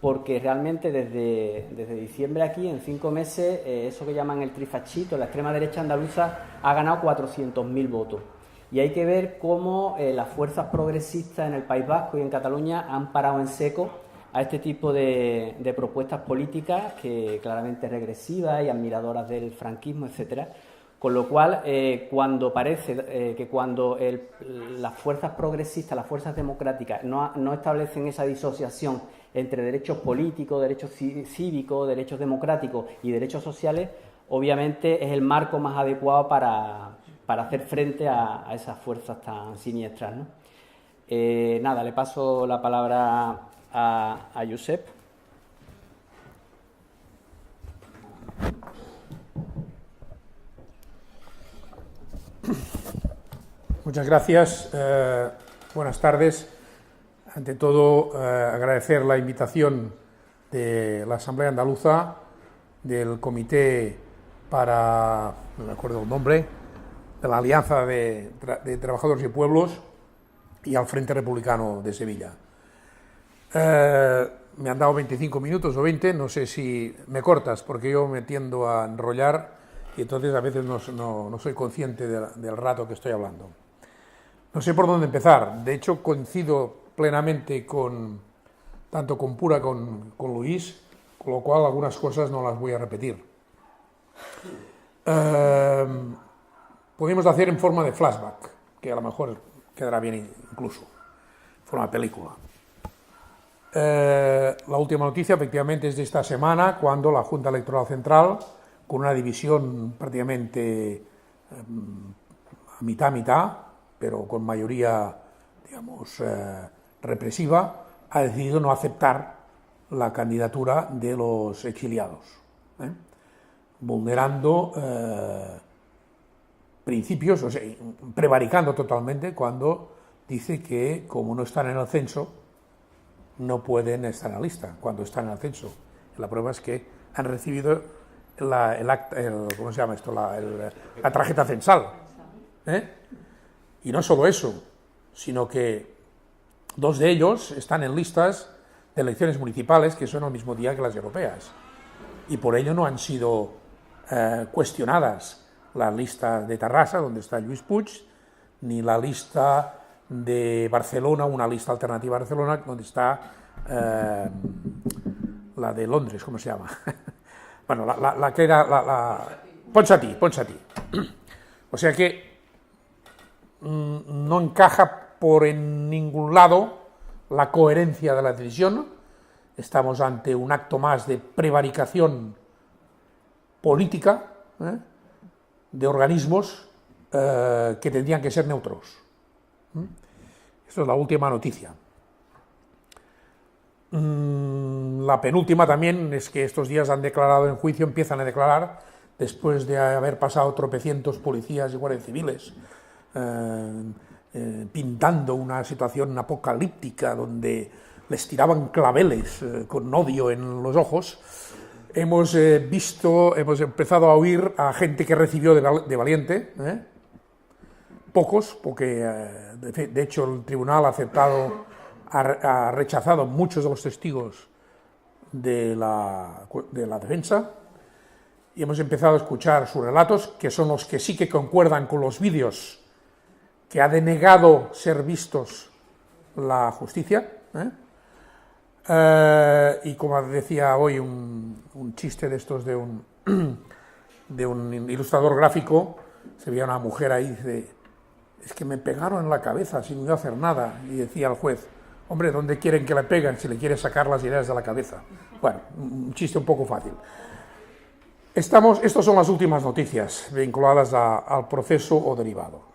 porque realmente desde diciembre aquí, en 5 meses, eso que llaman el trifachito, la extrema derecha andaluza, ha ganado 400.000 votos. Y hay que ver cómo las fuerzas progresistas en el País Vasco y en Cataluña han parado en seco a este tipo de propuestas políticas que claramente regresivas y admiradoras del franquismo, etcétera. Con lo cual, cuando parece que cuando las fuerzas progresistas, las fuerzas democráticas no establecen esa disociación entre derechos políticos, derechos cívicos, derechos democráticos y derechos sociales, obviamente es el marco más adecuado para hacer frente a esas fuerzas tan siniestras, ¿no? Nada, le paso la palabra a Josep. Muchas gracias. Buenas tardes. Ante todo, agradecer la invitación de la Asamblea Andaluza, del Comité para, no me acuerdo el nombre, de la Alianza de Trabajadores y Pueblos y al Frente Republicano de Sevilla. Me han dado 25 minutos o 20, no sé si me cortas, porque yo me tiendo a enrollar y entonces a veces no soy consciente del rato que estoy hablando. No sé por dónde empezar. De hecho, coincido plenamente tanto con Pura con Luis, con lo cual algunas cosas no las voy a repetir. Podemos hacer en forma de flashback, que a lo mejor quedará bien incluso, en forma de película. La última noticia, efectivamente, es de esta semana, cuando la Junta Electoral Central, con una división prácticamente a mitad, pero con mayoría, digamos, represiva, ha decidido no aceptar la candidatura de los exiliados, vulnerando principios, o sea, prevaricando totalmente cuando dice que, como no están en el censo, no pueden estar en la lista cuando están en el censo. La prueba es que han recibido ¿cómo se llama esto? La tarjeta censal. Y no solo eso, sino que 2 de ellos están en listas de elecciones municipales que son al mismo día que las europeas. Y por ello no han sido cuestionadas las listas de Tarrasa, donde está Lluís Puig, ni la lista de Barcelona, una lista alternativa a Barcelona, donde está la de Londres, ¿cómo se llama? Bueno, la que era Ponsatí. O sea que no encaja en ningún lado la coherencia de la decisión. Estamos ante un acto más de prevaricación política de organismos que tendrían que ser neutros. Esto es la última noticia. La penúltima también es que estos días han declarado en juicio, empiezan a declarar, después de haber pasado tropecientos policías y guardias civiles, pintando una situación apocalíptica donde les tiraban claveles con odio en los ojos. Hemos empezado a oír a gente que recibió de valiente, pocos, porque de hecho el tribunal ha rechazado muchos de los testigos de la defensa, y hemos empezado a escuchar sus relatos, que son los que sí que concuerdan con los vídeos que ha denegado ser vistos la justicia. Y como decía hoy un chiste de estos de un ilustrador gráfico, se veía una mujer ahí y dice: es que me pegaron en la cabeza sin yo hacer nada. Y decía al juez: hombre, ¿dónde quieren que le peguen si le quiere sacar las ideas de la cabeza? Bueno, un chiste un poco fácil. Estas son las últimas noticias vinculadas al proceso o derivado.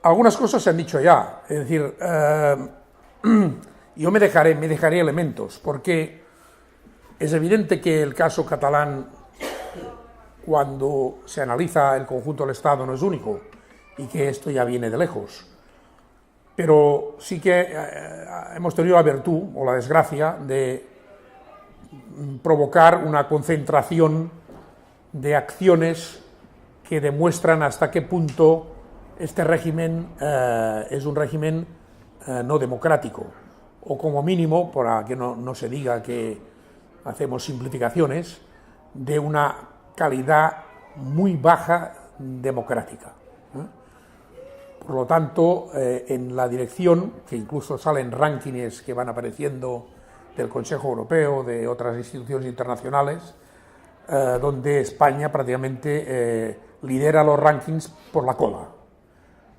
Algunas cosas se han dicho ya, es decir, yo me dejaré elementos, porque es evidente que el caso catalán, cuando se analiza el conjunto del Estado, no es único, y que esto ya viene de lejos. Pero sí que hemos tenido la virtud o la desgracia de provocar una concentración de acciones que demuestran hasta qué punto este régimen es un régimen no democrático, o como mínimo, para que no se diga que hacemos simplificaciones, de una calidad muy baja democrática. Por lo tanto, en la dirección, que incluso salen rankings que van apareciendo del Consejo Europeo, de otras instituciones internacionales, donde España prácticamente lidera los rankings por la cola,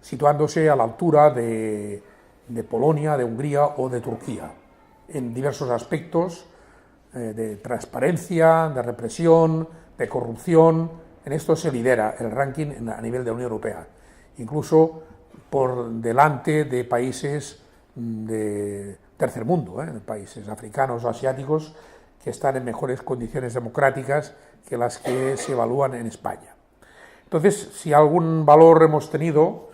situándose a la altura de Polonia, de Hungría o de Turquía, en diversos aspectos de transparencia, de represión, de corrupción. En esto se lidera el ranking a nivel de la Unión Europea, incluso por delante de países de tercer mundo, de países africanos o asiáticos que están en mejores condiciones democráticas que las que se evalúan en España. Entonces, si algún valor hemos tenido,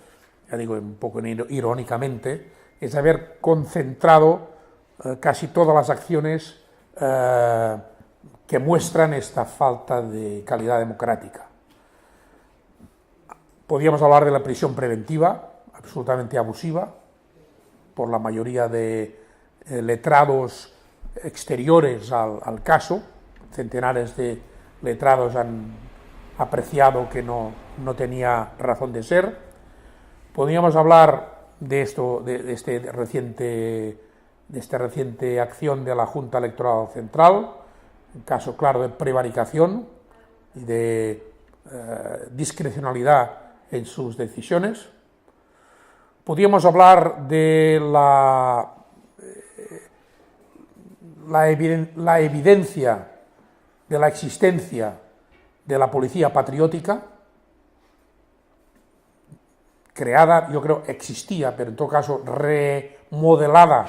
ya digo un poco irónicamente, es haber concentrado casi todas las acciones que muestran esta falta de calidad democrática. Podríamos hablar de la prisión preventiva, absolutamente abusiva, por la mayoría de letrados exteriores al caso. Centenares de letrados han apreciado que no tenía razón de ser. Podríamos hablar de esta reciente acción de la Junta Electoral Central, un caso claro de prevaricación y de discrecionalidad en sus decisiones. Podríamos hablar de la evidencia de la existencia de la policía patriótica, creada, yo creo, existía, pero en todo caso remodelada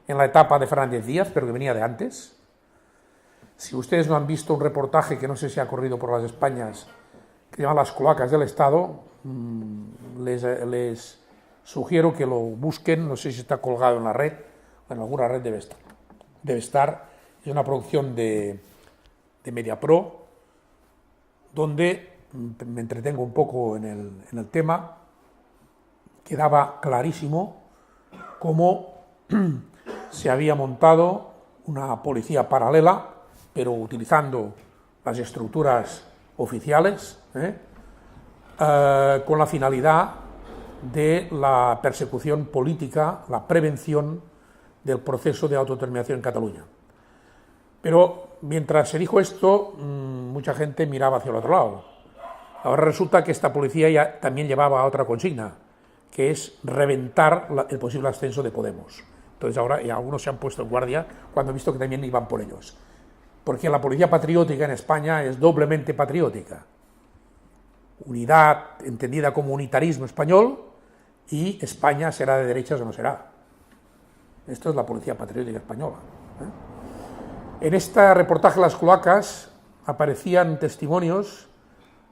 en la etapa de Fernández Díaz, pero que venía de antes. Si ustedes no han visto un reportaje que no sé si ha corrido por las Españas, que se llama Las cloacas del Estado, les sugiero que lo busquen, no sé si está colgado en la red, o en alguna red debe estar. Es una producción de Mediapro, donde me entretengo un poco en el tema. Quedaba clarísimo cómo se había montado una policía paralela, pero utilizando las estructuras oficiales, con la finalidad de la persecución política, la prevención del proceso de autodeterminación en Cataluña. Pero mientras se dijo esto, mucha gente miraba hacia el otro lado. Ahora resulta que esta policía ya también llevaba otra consigna, que es reventar el posible ascenso de Podemos. Entonces ahora algunos se han puesto en guardia cuando han visto que también iban por ellos. Porque la policía patriótica en España es doblemente patriótica. Unidad entendida como unitarismo español, y España será de derechas o no será. Esto es la policía patriótica española. En este reportaje Las cloacas aparecían testimonios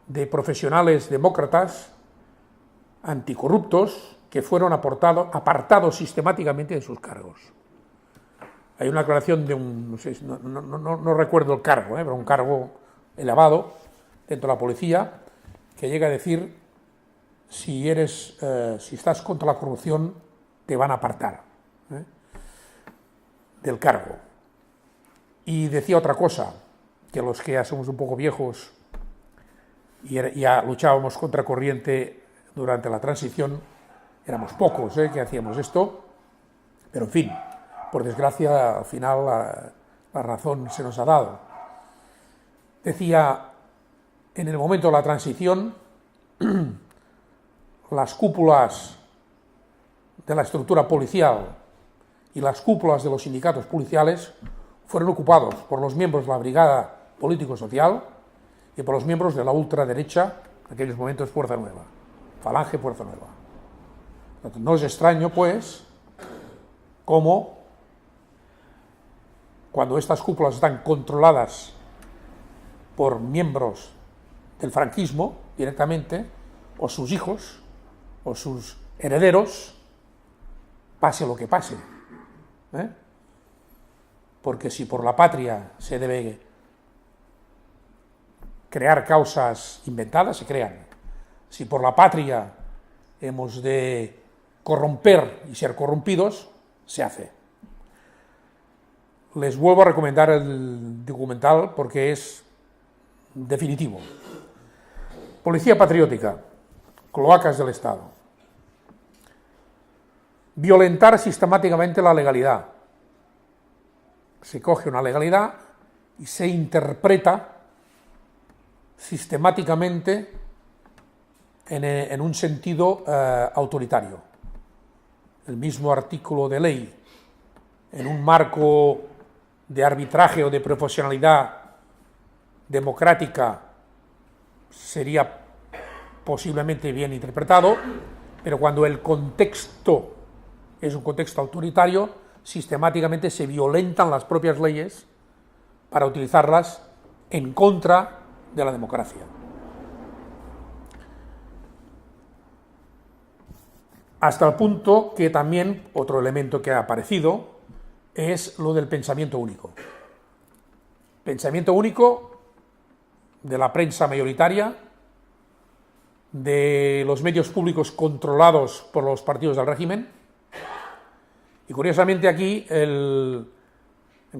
de profesionales demócratas anticorruptos que fueron apartados sistemáticamente de sus cargos. Hay una declaración de no recuerdo el cargo, pero un cargo elevado dentro de la policía, que llega a decir: si estás contra la corrupción, te van a apartar del cargo. Y decía otra cosa, que los que ya somos un poco viejos y ya luchábamos contra corriente durante la transición, éramos pocos que hacíamos esto, pero en fin, por desgracia al final la razón se nos ha dado. Decía: en el momento de la transición, las cúpulas de la estructura policial y las cúpulas de los sindicatos policiales fueron ocupados por los miembros de la Brigada Político-Social y por los miembros de la ultraderecha, en aquellos momentos Fuerza Nueva, Falange Fuerza Nueva. No es extraño, pues, cómo cuando estas cúpulas están controladas por miembros del franquismo directamente, o sus hijos, o sus herederos, pase lo que pase. Porque si por la patria se debe crear causas inventadas, se crean. Si por la patria hemos de corromper y ser corrompidos, se hace. Les vuelvo a recomendar el documental porque es definitivo. Policía patriótica, cloacas del Estado. violentar sistemáticamente la legalidad. Se coge una legalidad y se interpreta sistemáticamente en un sentido autoritario. El mismo artículo de ley, en un marco de arbitraje o de profesionalidad democrática, sería posiblemente bien interpretado, pero cuando el contexto es un contexto autoritario, sistemáticamente se violentan las propias leyes para utilizarlas en contra de la democracia. Hasta el punto que también otro elemento que ha aparecido es lo del pensamiento único. Pensamiento único de la prensa mayoritaria, de los medios públicos controlados por los partidos del régimen. Y curiosamente aquí, en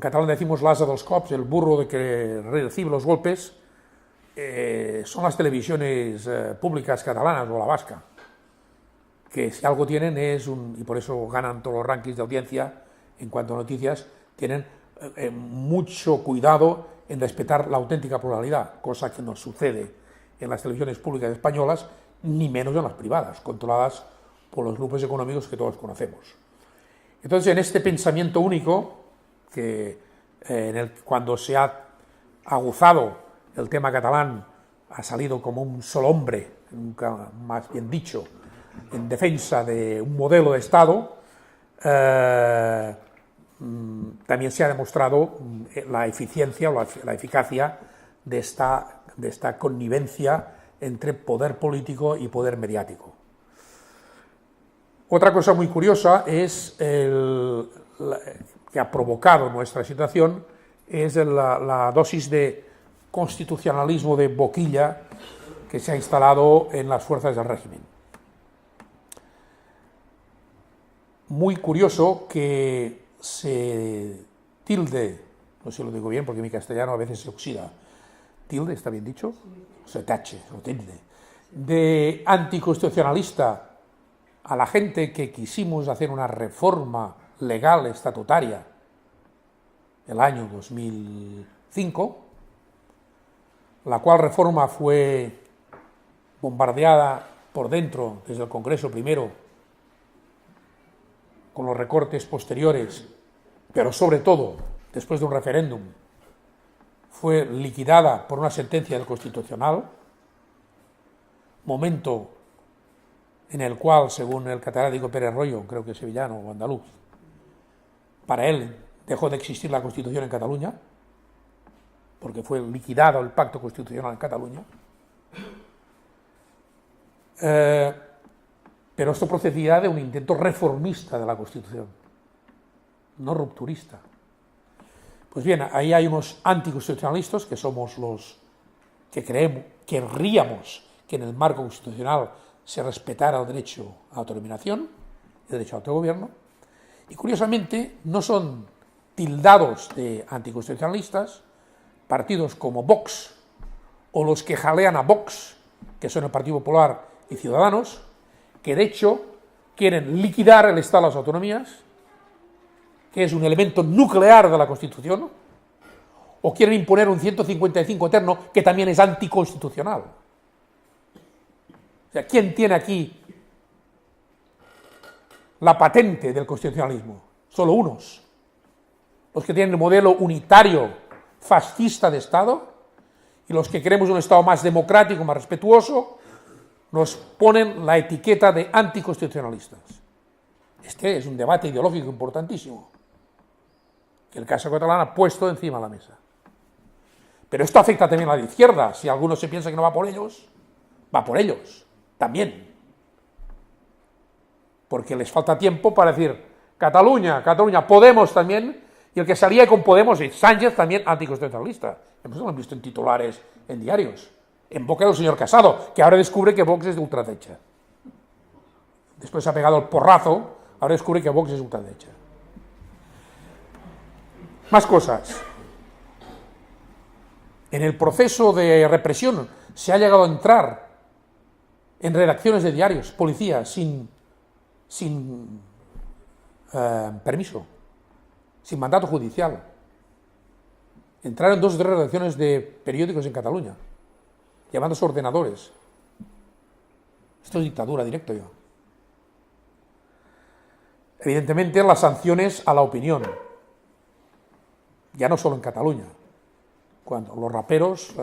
catalán decimos l'ase dels cops, el burro de que recibe los golpes, son las televisiones públicas catalanas o la vasca, que si algo tienen y por eso ganan todos los rankings de audiencia en cuanto a noticias, tienen mucho cuidado en respetar la auténtica pluralidad, cosa que no sucede en las televisiones públicas españolas, ni menos en las privadas, controladas por los grupos económicos que todos conocemos. Entonces, en este pensamiento único, cuando se ha aguzado el tema catalán, ha salido como un solo hombre, nunca más bien dicho, en defensa de un modelo de Estado, también se ha demostrado la eficiencia o la eficacia de esta connivencia entre poder político y poder mediático. Otra cosa muy curiosa es que ha provocado nuestra situación es la dosis de constitucionalismo de boquilla que se ha instalado en las fuerzas del régimen. Muy curioso que se tilde, no sé si lo digo bien porque mi castellano a veces se oxida, tilde, ¿está bien dicho? Se tache, o tilde, de anticonstitucionalista a la gente que quisimos hacer una reforma legal estatutaria el año 2005, la cual reforma fue bombardeada por dentro desde el Congreso primero, con los recortes posteriores, pero sobre todo después de un referéndum, fue liquidada por una sentencia del Constitucional, momento en el cual, según el catedrático Pérez Royo, creo que sevillano o andaluz, para él dejó de existir la Constitución en Cataluña, porque fue liquidado el pacto constitucional en Cataluña. Pero esto procedía de un intento reformista de la Constitución, no rupturista. Pues bien, ahí hay unos anticonstitucionalistas, que somos los que querríamos que en el marco constitucional se respetara el derecho a autodeterminación, el derecho a autogobierno, y curiosamente no son tildados de anticonstitucionalistas partidos como Vox o los que jalean a Vox, que son el Partido Popular y Ciudadanos, que de hecho quieren liquidar el Estado de las autonomías, que es un elemento nuclear de la Constitución, o quieren imponer un 155 eterno que también es anticonstitucional. O sea, ¿quién tiene aquí la patente del constitucionalismo? Solo unos. Los que tienen el modelo unitario fascista de Estado, y los que queremos un Estado más democrático, más respetuoso, nos ponen la etiqueta de anticonstitucionalistas. Este es un debate ideológico importantísimo, que el caso catalán ha puesto encima de la mesa. Pero esto afecta también a la izquierda. Si alguno se piensa que no va por ellos, va por ellos también. Porque les falta tiempo para decir Cataluña, Podemos también, y el que salía con Podemos y Sánchez también anticonstitucionalista. Hemos lo visto en titulares en diarios, en boca del señor Casado, que ahora descubre que Vox es de ultraderecha. Después se ha pegado el porrazo, ahora descubre que Vox es ultraderecha. Más cosas. En el proceso de represión se ha llegado a entrar en redacciones de diarios, policías, sin permiso, sin mandato judicial. Entraron 2 o 3 redacciones de periódicos en Cataluña, llamándose ordenadores. Esto es dictadura directa ya. Evidentemente, las sanciones a la opinión, ya no solo en Cataluña, cuando los raperos,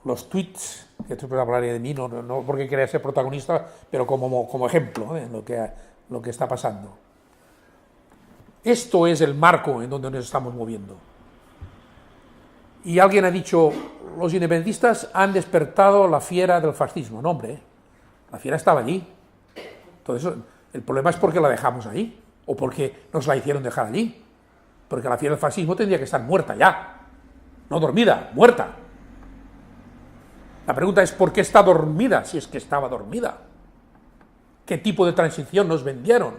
los tweets, que después hablaré de mí, no porque quería ser protagonista, pero como ejemplo, lo que está pasando. Esto es el marco en donde nos estamos moviendo. Y alguien ha dicho, los independentistas han despertado la fiera del fascismo. No, hombre, la fiera estaba allí. Entonces, el problema es porque la dejamos ahí, o porque nos la hicieron dejar allí. Porque la fiera del fascismo tendría que estar muerta ya, no dormida, muerta. La pregunta es, ¿por qué está dormida si es que estaba dormida? ¿Qué tipo de transición nos vendieron?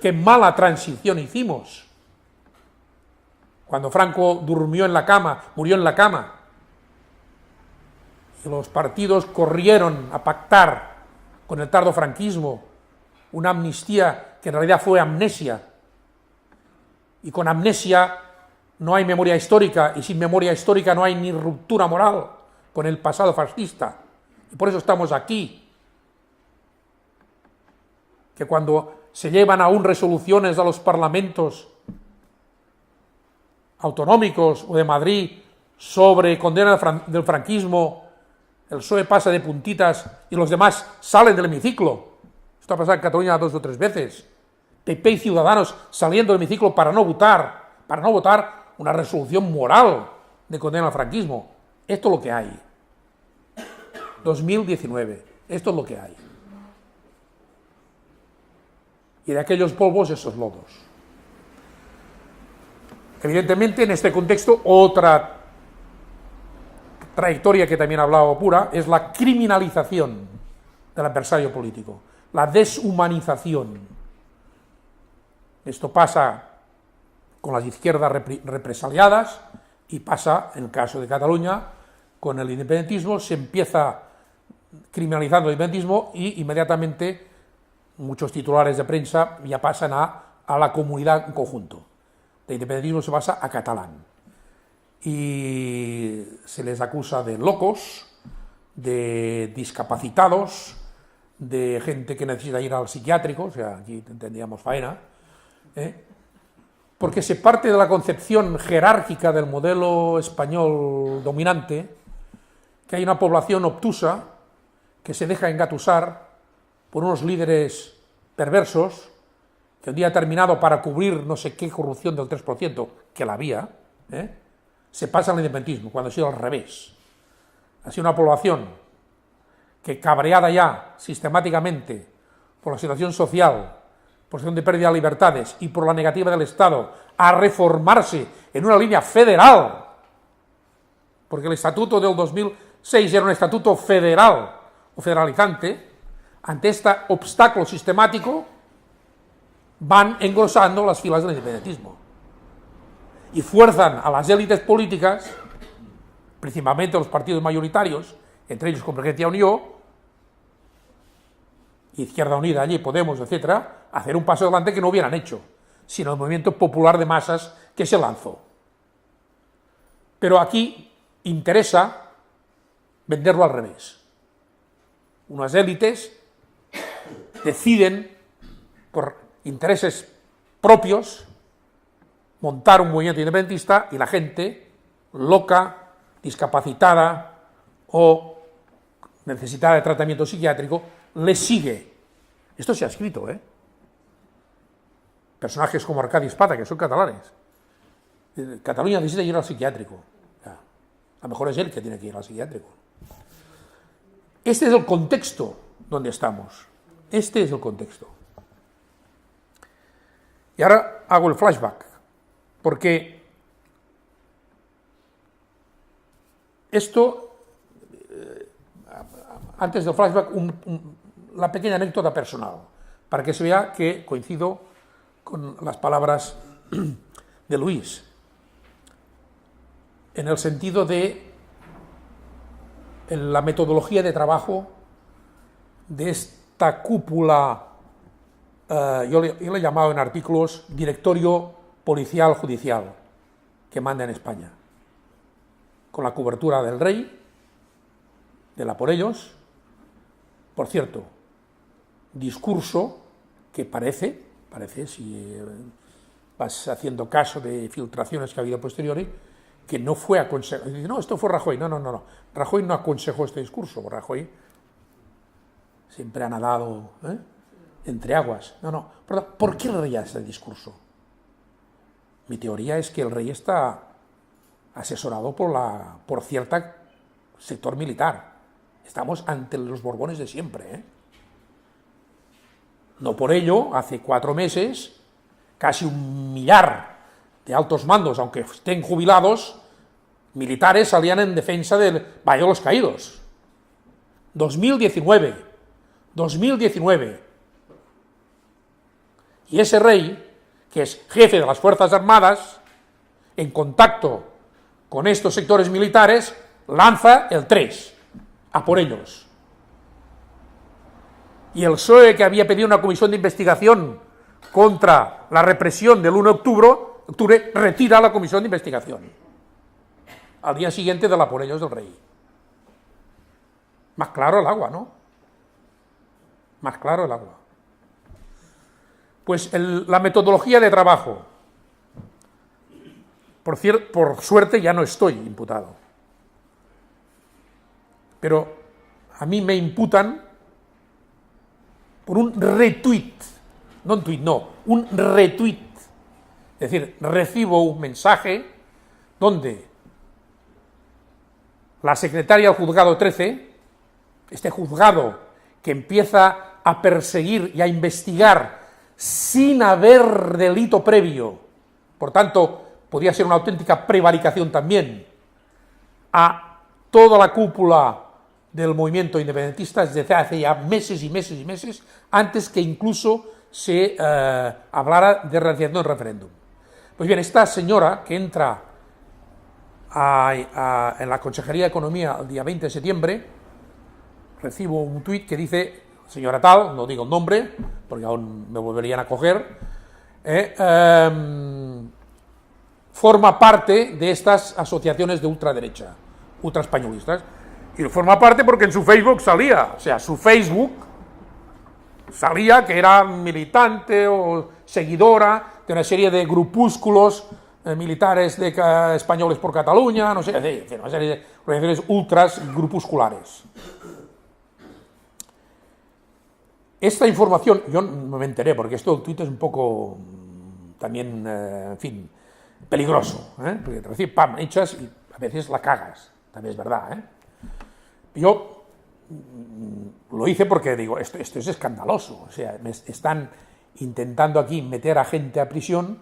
¿Qué mala transición hicimos? Cuando Franco durmió en la cama, murió en la cama, y los partidos corrieron a pactar con el tardofranquismo una amnistía que en realidad fue amnesia, y con amnesia no hay memoria histórica, y sin memoria histórica no hay ni ruptura moral con el pasado fascista, y por eso estamos aquí, que cuando se llevan aún resoluciones a los parlamentos autonómicos o de Madrid sobre condena del franquismo, el PSOE pasa de puntitas y los demás salen del hemiciclo. Esto ha pasado en Cataluña 2 o 3 veces. PP y Ciudadanos saliendo del hemiciclo para no votar una resolución moral de condena al franquismo. Esto es lo que hay. 2019, esto es lo que hay. Y de aquellos polvos, esos lodos. Evidentemente, en este contexto, otra trayectoria que también ha hablado Pura es la criminalización del adversario político, la deshumanización. Esto pasa con las izquierdas represaliadas y pasa, en el caso de Cataluña, con el independentismo. Se empieza criminalizando el independentismo y inmediatamente muchos titulares de prensa ya pasan a la comunidad en conjunto. De independentismo se pasa a catalán. Y se les acusa de locos, de discapacitados, de gente que necesita ir al psiquiátrico, o sea, aquí tendríamos faena, porque se parte de la concepción jerárquica del modelo español dominante, que hay una población obtusa que se deja engatusar por unos líderes perversos, que un día determinado, para cubrir no sé qué corrupción del 3%, que la había, se pasa al independentismo, cuando ha sido al revés. Ha sido una población que, cabreada ya sistemáticamente por la situación social, por la situación de pérdida de libertades y por la negativa del Estado a reformarse en una línea federal, porque el estatuto del 2006 era un estatuto federal o federalizante, ante este obstáculo sistemático van engrosando las filas del independentismo y fuerzan a las élites políticas, principalmente los partidos mayoritarios, entre ellos Convergencia y Unió, Izquierda Unida, allí Podemos, etcétera, a hacer un paso adelante que no hubieran hecho, sino el movimiento popular de masas que se lanzó. Pero aquí interesa venderlo al revés. Unas élites deciden, por intereses propios, montar un movimiento independentista y la gente loca, discapacitada o necesitada de tratamiento psiquiátrico le sigue. Esto se ha escrito, Personajes como Arcadi Espada, que son catalanes. Cataluña necesita ir al psiquiátrico. A lo mejor es él que tiene que ir al psiquiátrico. Este es el contexto donde estamos. Este es el contexto. Y ahora hago el flashback, porque esto, antes del flashback, la pequeña anécdota personal, para que se vea que coincido con las palabras de Luis, en el sentido de la metodología de trabajo de esta cúpula yo le he llamado en artículos directorio policial judicial que manda en España, con la cobertura del rey, de la por ellos. Por cierto, discurso que parece, si vas haciendo caso de filtraciones que ha habido posteriores, que no fue aconsejado. No, esto fue Rajoy. No. Rajoy no aconsejó este discurso. Rajoy siempre ha nadado entre aguas. No. Perdón, ¿por qué el rey hace el discurso? Mi teoría es que el rey está asesorado por cierto sector militar. Estamos ante los Borbones de siempre. No por ello, hace 4 meses, casi 1 millar de altos mandos, aunque estén jubilados, militares salían en defensa del Valle de los Caídos. 2019. Y ese rey, que es jefe de las Fuerzas Armadas, en contacto con estos sectores militares, lanza el 3, a por ellos. Y el PSOE, que había pedido una comisión de investigación contra la represión del 1 de octubre, retira la comisión de investigación al día siguiente de la por ellos del rey. Más claro el agua, ¿no? Más claro el agua. Pues la metodología de trabajo. Por suerte ya no estoy imputado. Pero a mí me imputan por un retweet, no un tweet, no, un retweet. Es decir, recibo un mensaje donde la secretaria del juzgado 13, este juzgado que empieza a perseguir y a investigar sin haber delito previo, por tanto, podría ser una auténtica prevaricación también, a toda la cúpula del movimiento independentista desde hace ya meses y meses, antes que incluso se hablara de realización del referéndum. Pues bien, esta señora que entra en la Consejería de Economía el día 20 de septiembre, recibo un tuit que dice, señora tal, no digo el nombre, porque aún me volverían a coger, forma parte de estas asociaciones de ultraderecha, ultraespañolistas, y forma parte porque en su Facebook salía, o sea, su Facebook salía que era militante o seguidora de una serie de grupúsculos militares españoles por Cataluña, no sé, una serie de organizaciones ultras grupusculares. Esta información, yo no me enteré, porque esto del tuit es un poco también, en fin, peligroso, porque te recibe pam, echas y a veces la cagas, también es verdad. Yo lo hice porque digo, esto es escandaloso, o sea, me están intentando aquí meter a gente a prisión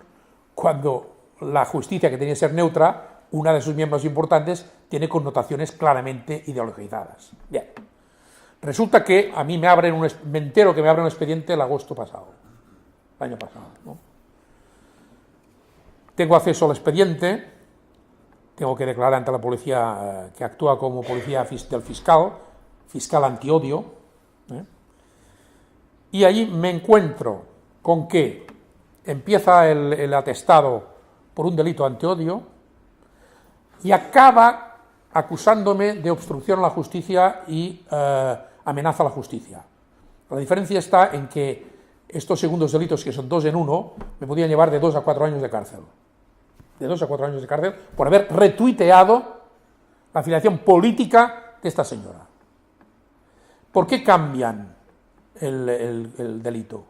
cuando la justicia, que tenía que ser neutra, una de sus miembros importantes, tiene connotaciones claramente ideologizadas. Bien, resulta que a mí me entero que me abren un expediente el agosto pasado, el año pasado, ¿no? Tengo acceso al expediente, tengo que declarar ante la policía que actúa como policía del fiscal antiodio, y allí me encuentro con que empieza el atestado por un delito antiodio y acaba acusándome de obstrucción a la justicia y amenaza a la justicia. La diferencia está en que estos segundos delitos, que son 2 en 1, me podían llevar de 2 a 4 años de cárcel. De 2 a 4 años de cárcel por haber retuiteado la afiliación política de esta señora. ¿Por qué cambian el delito?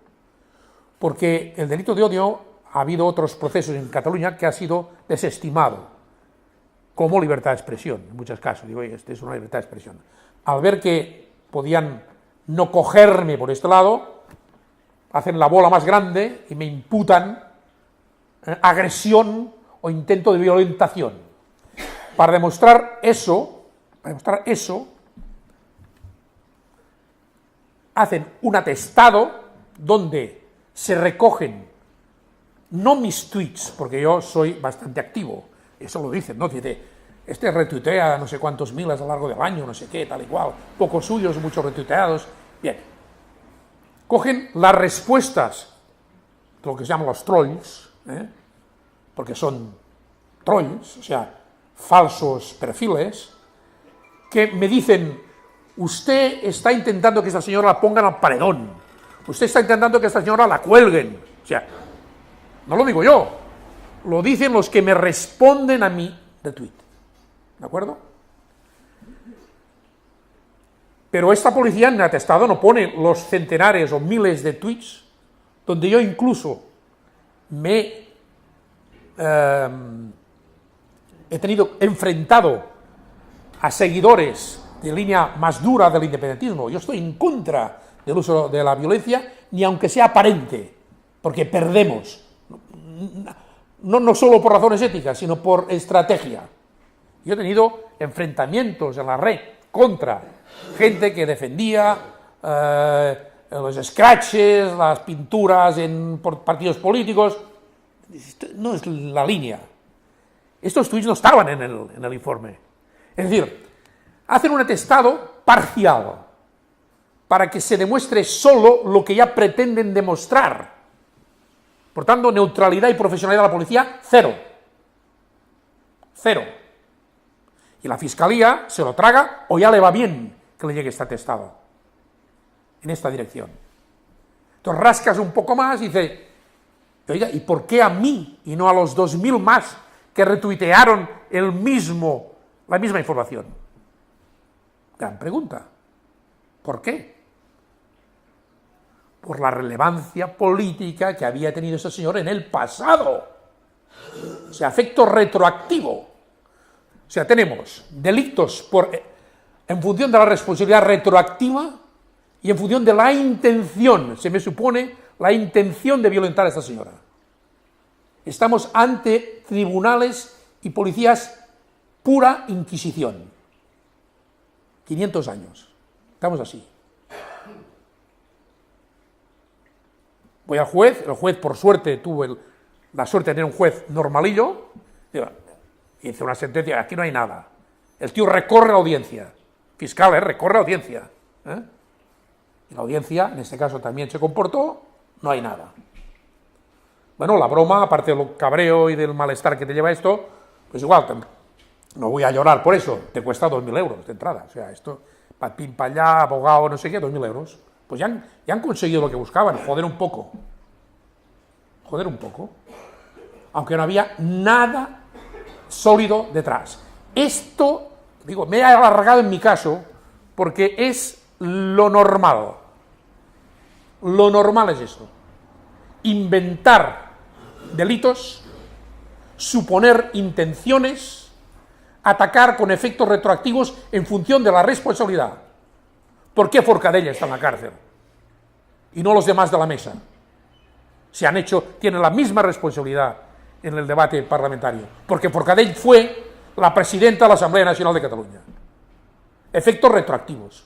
Porque el delito de odio, ha habido otros procesos en Cataluña que ha sido desestimado como libertad de expresión, en muchos casos. Digo, oye, este es una libertad de expresión. Al ver que podían no cogerme por este lado, hacen la bola más grande y me imputan agresión o intento de violentación. Para demostrar eso, hacen un atestado donde se recogen no mis tweets, porque yo soy bastante activo, eso lo dicen, ¿no? Dice, este retuitea no sé cuántos miles a lo largo del año, no sé qué, tal y cual, pocos suyos, muchos retuiteados. Bien, cogen las respuestas, lo que se llaman los trolls, porque son trolls, o sea, falsos perfiles, que me dicen: usted está intentando que esta señora la pongan al paredón, usted está intentando que esta señora la cuelguen. O sea, no lo digo yo, lo dicen los que me responden a mi retweet, ¿de acuerdo? Pero esta policía en el atestado no pone los centenares o miles de tweets donde yo incluso me he enfrentado a seguidores de línea más dura del independentismo. Yo estoy en contra del uso de la violencia, ni aunque sea aparente, porque perdemos, no solo por razones éticas, sino por estrategia. Yo he tenido enfrentamientos en la red contra gente que defendía los scratches, las pinturas por partidos políticos. Esto no es la línea. Estos tweets no estaban en el informe. Es decir, hacen un atestado parcial para que se demuestre solo lo que ya pretenden demostrar. Por tanto, neutralidad y profesionalidad de la policía, cero. Cero. Y la Fiscalía se lo traga, o ya le va bien que le llegue este atestado en esta dirección. Entonces rascas un poco más y dices: oiga, ¿y por qué a mí y no a los 2000 más que retuitearon la misma información? Gran pregunta. ¿Por qué? Por la relevancia política que había tenido ese señor en el pasado. O sea, efecto retroactivo. O sea, tenemos delitos en función de la responsabilidad retroactiva y en función de la intención, se me supone, la intención de violentar a esta señora. Estamos ante tribunales y policías pura inquisición. 500 años. Estamos así. Voy al juez, el juez por suerte tuvo la suerte de tener un juez normalillo, y hizo una sentencia: aquí no hay nada. El tío recorre la audiencia, fiscal, recorre la audiencia. Y la audiencia, en este caso, también se comportó: no hay nada. Bueno, la broma, aparte del cabreo y del malestar que te lleva esto, pues igual, no voy a llorar por eso, te cuesta 2.000 euros de entrada. O sea, esto, para pin, para allá, abogado, no sé qué, 2.000 euros. Pues ya han conseguido lo que buscaban, joder un poco. Joder un poco. Aunque no había nada sólido detrás. Esto, digo, me he alargado en mi caso porque es lo normal. Lo normal es esto: inventar delitos, suponer intenciones, atacar con efectos retroactivos en función de la responsabilidad. ¿Por qué Forcadell está en la cárcel y no los demás de la mesa? Tienen la misma responsabilidad en el debate parlamentario, porque Forcadell fue la presidenta de la Asamblea Nacional de Cataluña. Efectos retroactivos.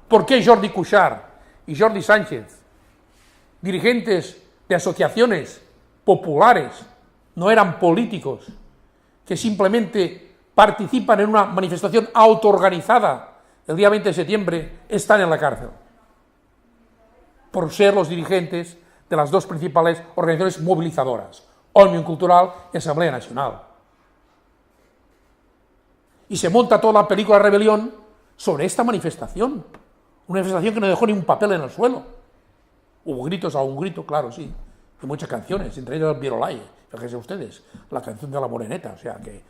¿Por qué Jordi Cuixart y Jordi Sánchez, dirigentes de asociaciones populares, no eran políticos, que simplemente participan en una manifestación autoorganizada el día 20 de septiembre, están en la cárcel? Por ser los dirigentes de las dos principales organizaciones movilizadoras, Òmnium Cultural y Asamblea Nacional. Y se monta toda la película de rebelión sobre esta manifestación. Una manifestación que no dejó ni un papel en el suelo. Hubo gritos, a un grito, claro, sí, y muchas canciones, entre ellas el Virolai, fíjense ustedes, la canción de la Moreneta, o sea, que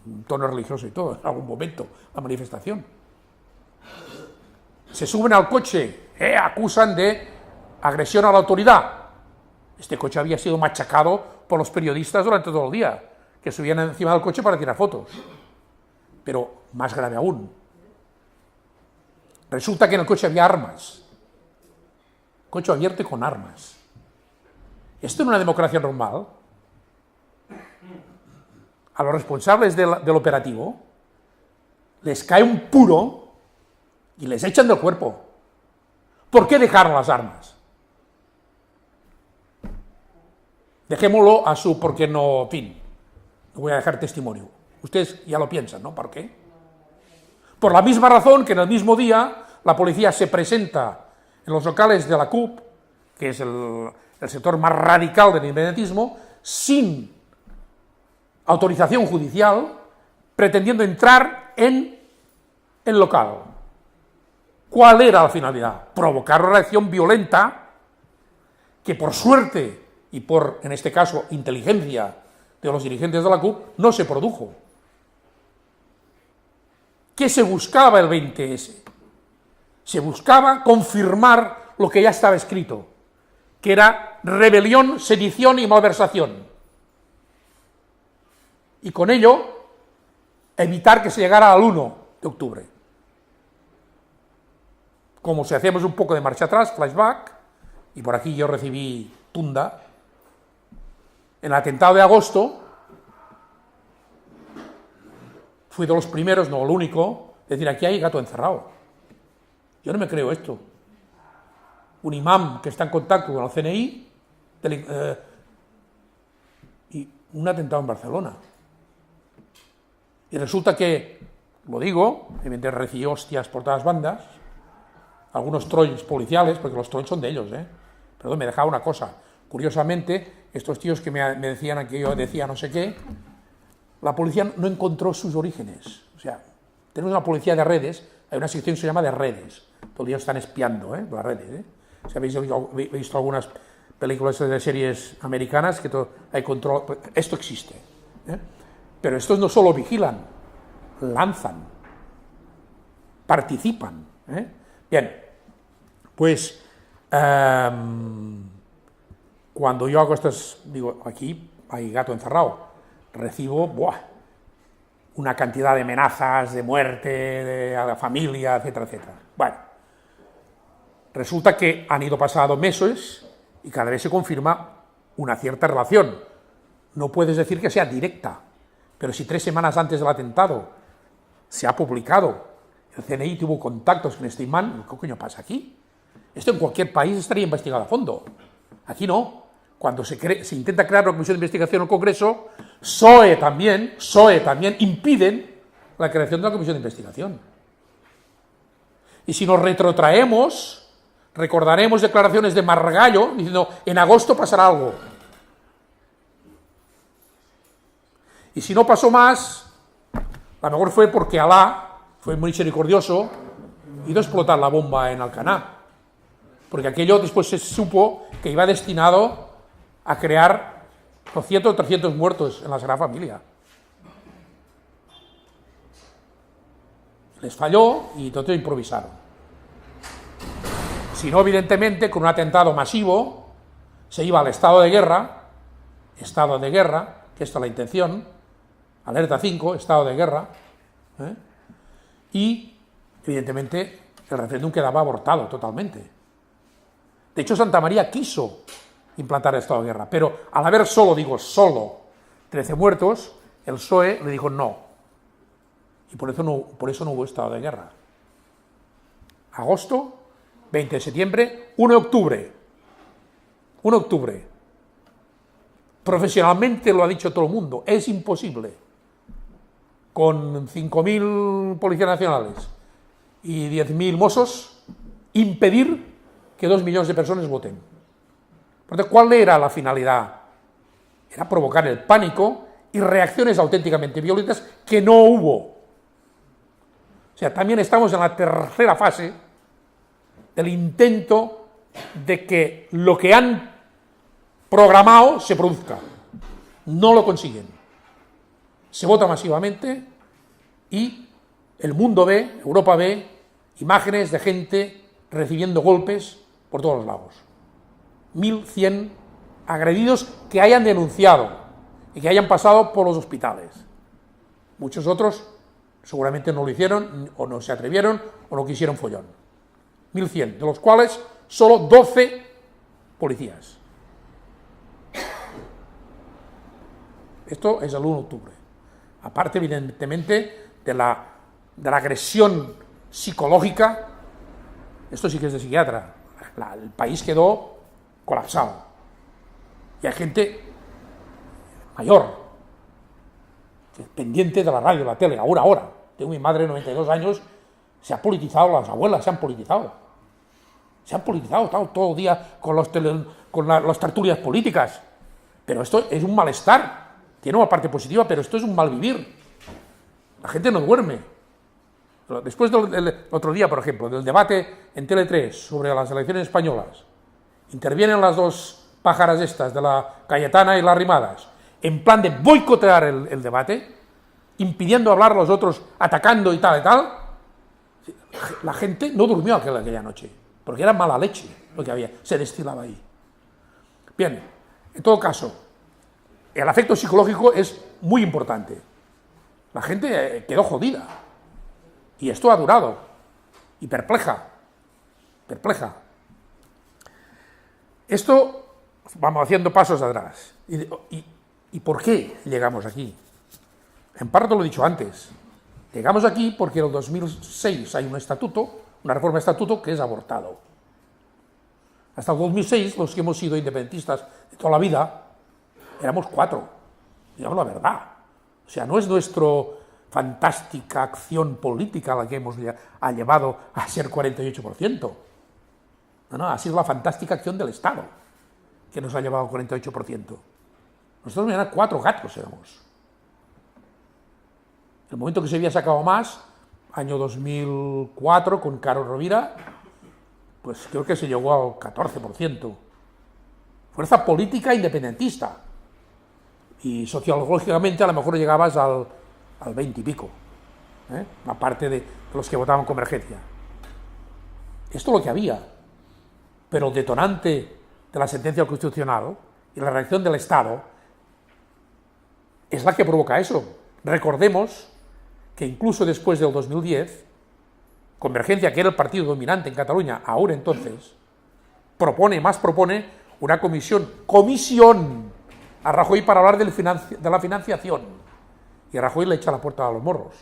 un tono religioso y todo, en algún momento, la manifestación. Se suben al coche, acusan de agresión a la autoridad. Este coche había sido machacado por los periodistas durante todo el día, que subían encima del coche para tirar fotos. Pero más grave aún, resulta que en el coche había armas. Coche abierto con armas. ¿Esto en una democracia normal? A los responsables del operativo les cae un puro y les echan del cuerpo. ¿Por qué dejaron las armas? Dejémoslo a su porque no, en fin, no voy a dejar testimonio. Ustedes ya lo piensan, ¿no? ¿Por qué? Por la misma razón que en el mismo día la policía se presenta en los locales de la CUP, que es el sector más radical del independentismo, sin autorización judicial, pretendiendo entrar en el local. ¿Cuál era la finalidad? Provocar una reacción violenta que, por suerte y por, en este caso, inteligencia de los dirigentes de la CUP, no se produjo. ¿Qué se buscaba el 20S? Se buscaba confirmar lo que ya estaba escrito, que era rebelión, sedición y malversación. Y con ello, evitar que se llegara al 1 de octubre. Como si hacemos un poco de marcha atrás, flashback, y por aquí yo recibí tunda, en el atentado de agosto, fui de los primeros, no el único, decir, aquí hay gato encerrado. Yo no me creo esto. Un imam que está en contacto con el CNI y un atentado en Barcelona. Y resulta que, lo digo, evidentemente recibí hostias por todas bandas, algunos trolls policiales, porque los trolls son de ellos, Perdón, me dejaba una cosa. Curiosamente, estos tíos que me decían que yo decía no sé qué, la policía no encontró sus orígenes. O sea, tenemos una policía de redes, hay una sección que se llama de redes, todo el día están espiando, las redes, Si habéis visto algunas películas de series americanas, que hay control, esto existe, Pero estos no solo vigilan, lanzan, participan, Bien, pues cuando yo hago estas, digo, aquí hay gato encerrado, recibo una cantidad de amenazas, de muerte, a la familia, etcétera, etcétera. Bueno, resulta que han ido pasando meses y cada vez se confirma una cierta relación. No puedes decir que sea directa, pero si 3 semanas antes del atentado se ha publicado, el CNI tuvo contactos con este imán, ¿qué coño pasa aquí? Esto en cualquier país estaría investigado a fondo. Aquí no. Cuando se intenta crear una comisión de investigación en el Congreso, PSOE también impiden la creación de una comisión de investigación. Y si nos retrotraemos, recordaremos declaraciones de Margallo diciendo, en agosto pasará algo. Y si no pasó más, a lo mejor fue porque Alá fue muy misericordioso y hizo explotar la bomba en Alcaná. Porque aquello después se supo que iba destinado a crear 200 o 300 muertos en la Sagrada Familia. Les falló y entonces improvisaron. Si no, evidentemente, con un atentado masivo, se iba al estado de guerra, que esta es la intención, alerta 5, estado de guerra, y, evidentemente, el referéndum quedaba abortado totalmente. De hecho, Santa María quiso implantar el estado de guerra, pero al haber solo 13 muertos, el PSOE le dijo no. Y por eso no hubo estado de guerra. Agosto, 20 de septiembre, 1 de octubre. 1 de octubre. Profesionalmente lo ha dicho todo el mundo, es imposible. Con 5.000 policías nacionales y 10.000 mozos, impedir que 2 millones de personas voten. Por tanto, ¿cuál era la finalidad? Era provocar el pánico y reacciones auténticamente violentas que no hubo. O sea, también estamos en la tercera fase del intento de que lo que han programado se produzca. No lo consiguen. Se vota masivamente y el mundo ve, Europa ve, imágenes de gente recibiendo golpes por todos los lados. 1.100 agredidos que hayan denunciado y que hayan pasado por los hospitales. Muchos otros seguramente no lo hicieron, o no se atrevieron, o no quisieron follón. 1.100, de los cuales solo 12 policías. Esto es el 1 de octubre. Aparte, evidentemente, de la agresión psicológica, esto sí que es de psiquiatra, el país quedó colapsado. Y hay gente mayor, pendiente de la radio, la tele, ahora. Tengo mi madre de 92 años Se ha politizado, las abuelas se han politizado. Se han politizado, están todo el día con las tertulias políticas. Pero esto es un malestar. Tiene una parte positiva, pero esto es un mal vivir. La gente no duerme. Después del otro día, por ejemplo, del debate en Tele3 sobre las elecciones españolas, intervienen las dos pájaras estas, de la Cayetana y las Rimadas, en plan de boicotear el debate, impidiendo hablar a los otros, atacando y tal y tal. La gente no durmió aquella noche, porque era mala leche lo que había, se destilaba ahí. Bien, en todo caso, el afecto psicológico es muy importante. La gente quedó jodida. Y esto ha durado. Y perpleja. Esto, vamos haciendo pasos atrás. ¿Y por qué llegamos aquí? En parte lo he dicho antes. Llegamos aquí porque en el 2006 hay un estatuto, una reforma de estatuto que es abortado. Hasta el 2006, los que hemos sido independentistas de toda la vida, éramos 4. Digamos la verdad. O sea, no es nuestra fantástica acción política la que ha llevado a ser 48%. No, ha sido la fantástica acción del Estado que nos ha llevado al 48%. Nosotros eran 4 gatos, éramos. El momento que se había sacado más, año 2004, con Caro Rovira, pues creo que se llegó al 14%. Fuerza política independentista. Y sociológicamente a lo mejor llegabas al 20 y pico, aparte de los que votaban Convergencia. Esto es lo que había, pero el detonante de la sentencia constitucional y la reacción del Estado es la que provoca eso. Recordemos que incluso después del 2010, Convergencia, que era el partido dominante en Cataluña, ahora entonces, propone una comisión a Rajoy para hablar de la financiación. Y a Rajoy le echa la puerta a los morros.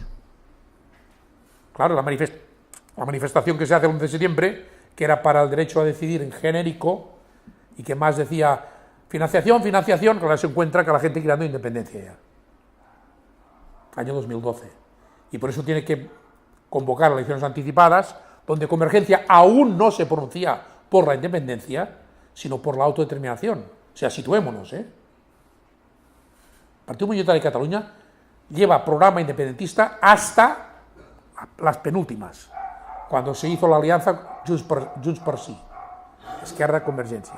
Claro, la manifestación que se hace el 11 de septiembre, que era para el derecho a decidir en genérico, y que más decía financiación, que ahora se encuentra que la gente creando independencia ya. Año 2012. Y por eso tiene que convocar elecciones anticipadas, donde Convergencia aún no se pronuncia por la independencia, sino por la autodeterminación. O sea, situémonos, El Partido Mayoritario de Cataluña lleva programa independentista hasta las penúltimas, cuando se hizo la alianza Junts per Sí, Esquerra Convergencia.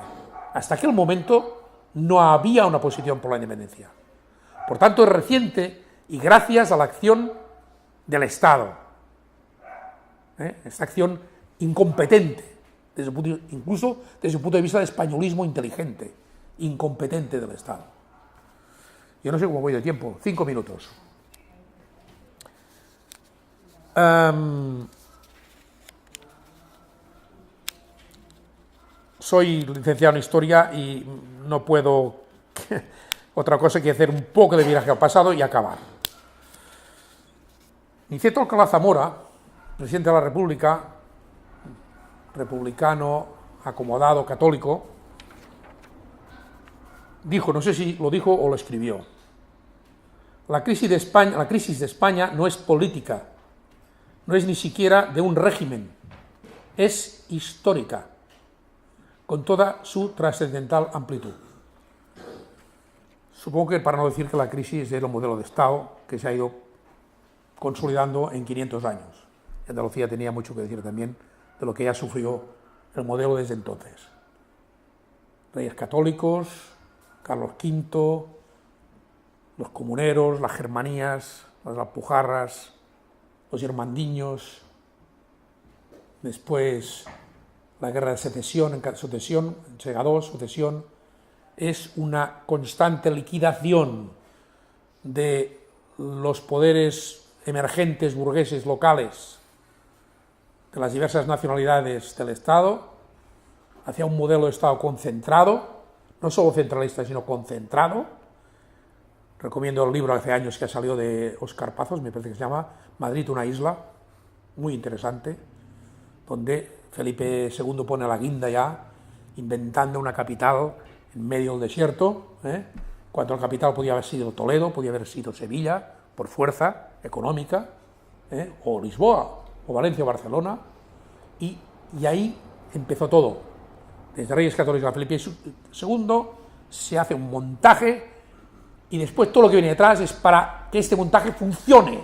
Hasta aquel momento no había una posición por la independencia. Por tanto, es reciente y gracias a la acción del Estado. Esta acción incompetente, incluso desde el punto de vista del españolismo inteligente, incompetente del Estado. Yo no sé cómo voy de tiempo, 5 minutos. Soy licenciado en Historia y no puedo otra cosa que hacer un poco de viraje al pasado y acabar. Niceto Alcalá Zamora, presidente de la República, republicano, acomodado, católico, dijo, no sé si lo dijo o lo escribió, la crisis de España no es política, no es ni siquiera de un régimen, es histórica, con toda su trascendental amplitud. Supongo que para no decir que la crisis es el modelo de Estado que se ha ido consolidando en 500 años. Andalucía tenía mucho que decir también de lo que ya sufrió el modelo desde entonces. Reyes católicos, Carlos V, los comuneros, las germanías, las alpujarras, los germandiños, después la guerra de secesión, segador, sucesión, es una constante liquidación de los poderes emergentes burgueses locales de las diversas nacionalidades del Estado hacia un modelo de Estado concentrado, no solo centralista, sino concentrado. Recomiendo el libro hace años que ha salido de Óscar Pazos, me parece que se llama Madrid, una isla, muy interesante, donde Felipe II pone la guinda ya, inventando una capital en medio del desierto, cuando la capital podía haber sido Toledo, podía haber sido Sevilla, por fuerza económica, o Lisboa, o Valencia o Barcelona, y ahí empezó todo. Desde Reyes Católicos a Felipe II se hace un montaje, y después todo lo que viene detrás es para que este montaje funcione,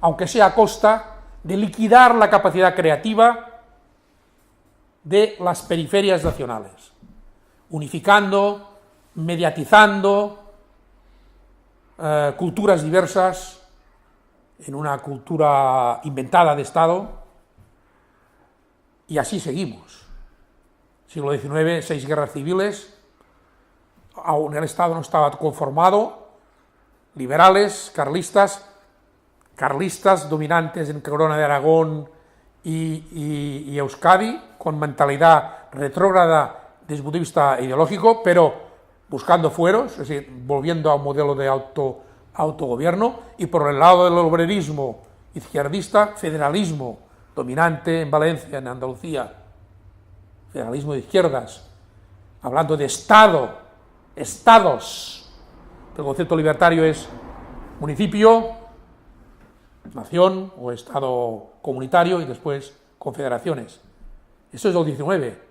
aunque sea a costa de liquidar la capacidad creativa de las periferias nacionales, unificando, mediatizando culturas diversas en una cultura inventada de Estado, y así seguimos. Siglo XIX, 6 guerras civiles, aún el Estado no estaba conformado, liberales, carlistas dominantes en Corona de Aragón y Euskadi, con mentalidad retrógrada desde el punto de vista ideológico, pero buscando fueros, es decir, volviendo a un modelo de autogobierno, y por el lado del obrerismo izquierdista, federalismo dominante en Valencia, en Andalucía, federalismo de izquierdas, hablando de Estado, estados. El concepto libertario es municipio, nación o Estado comunitario, y después confederaciones. Eso es del 19,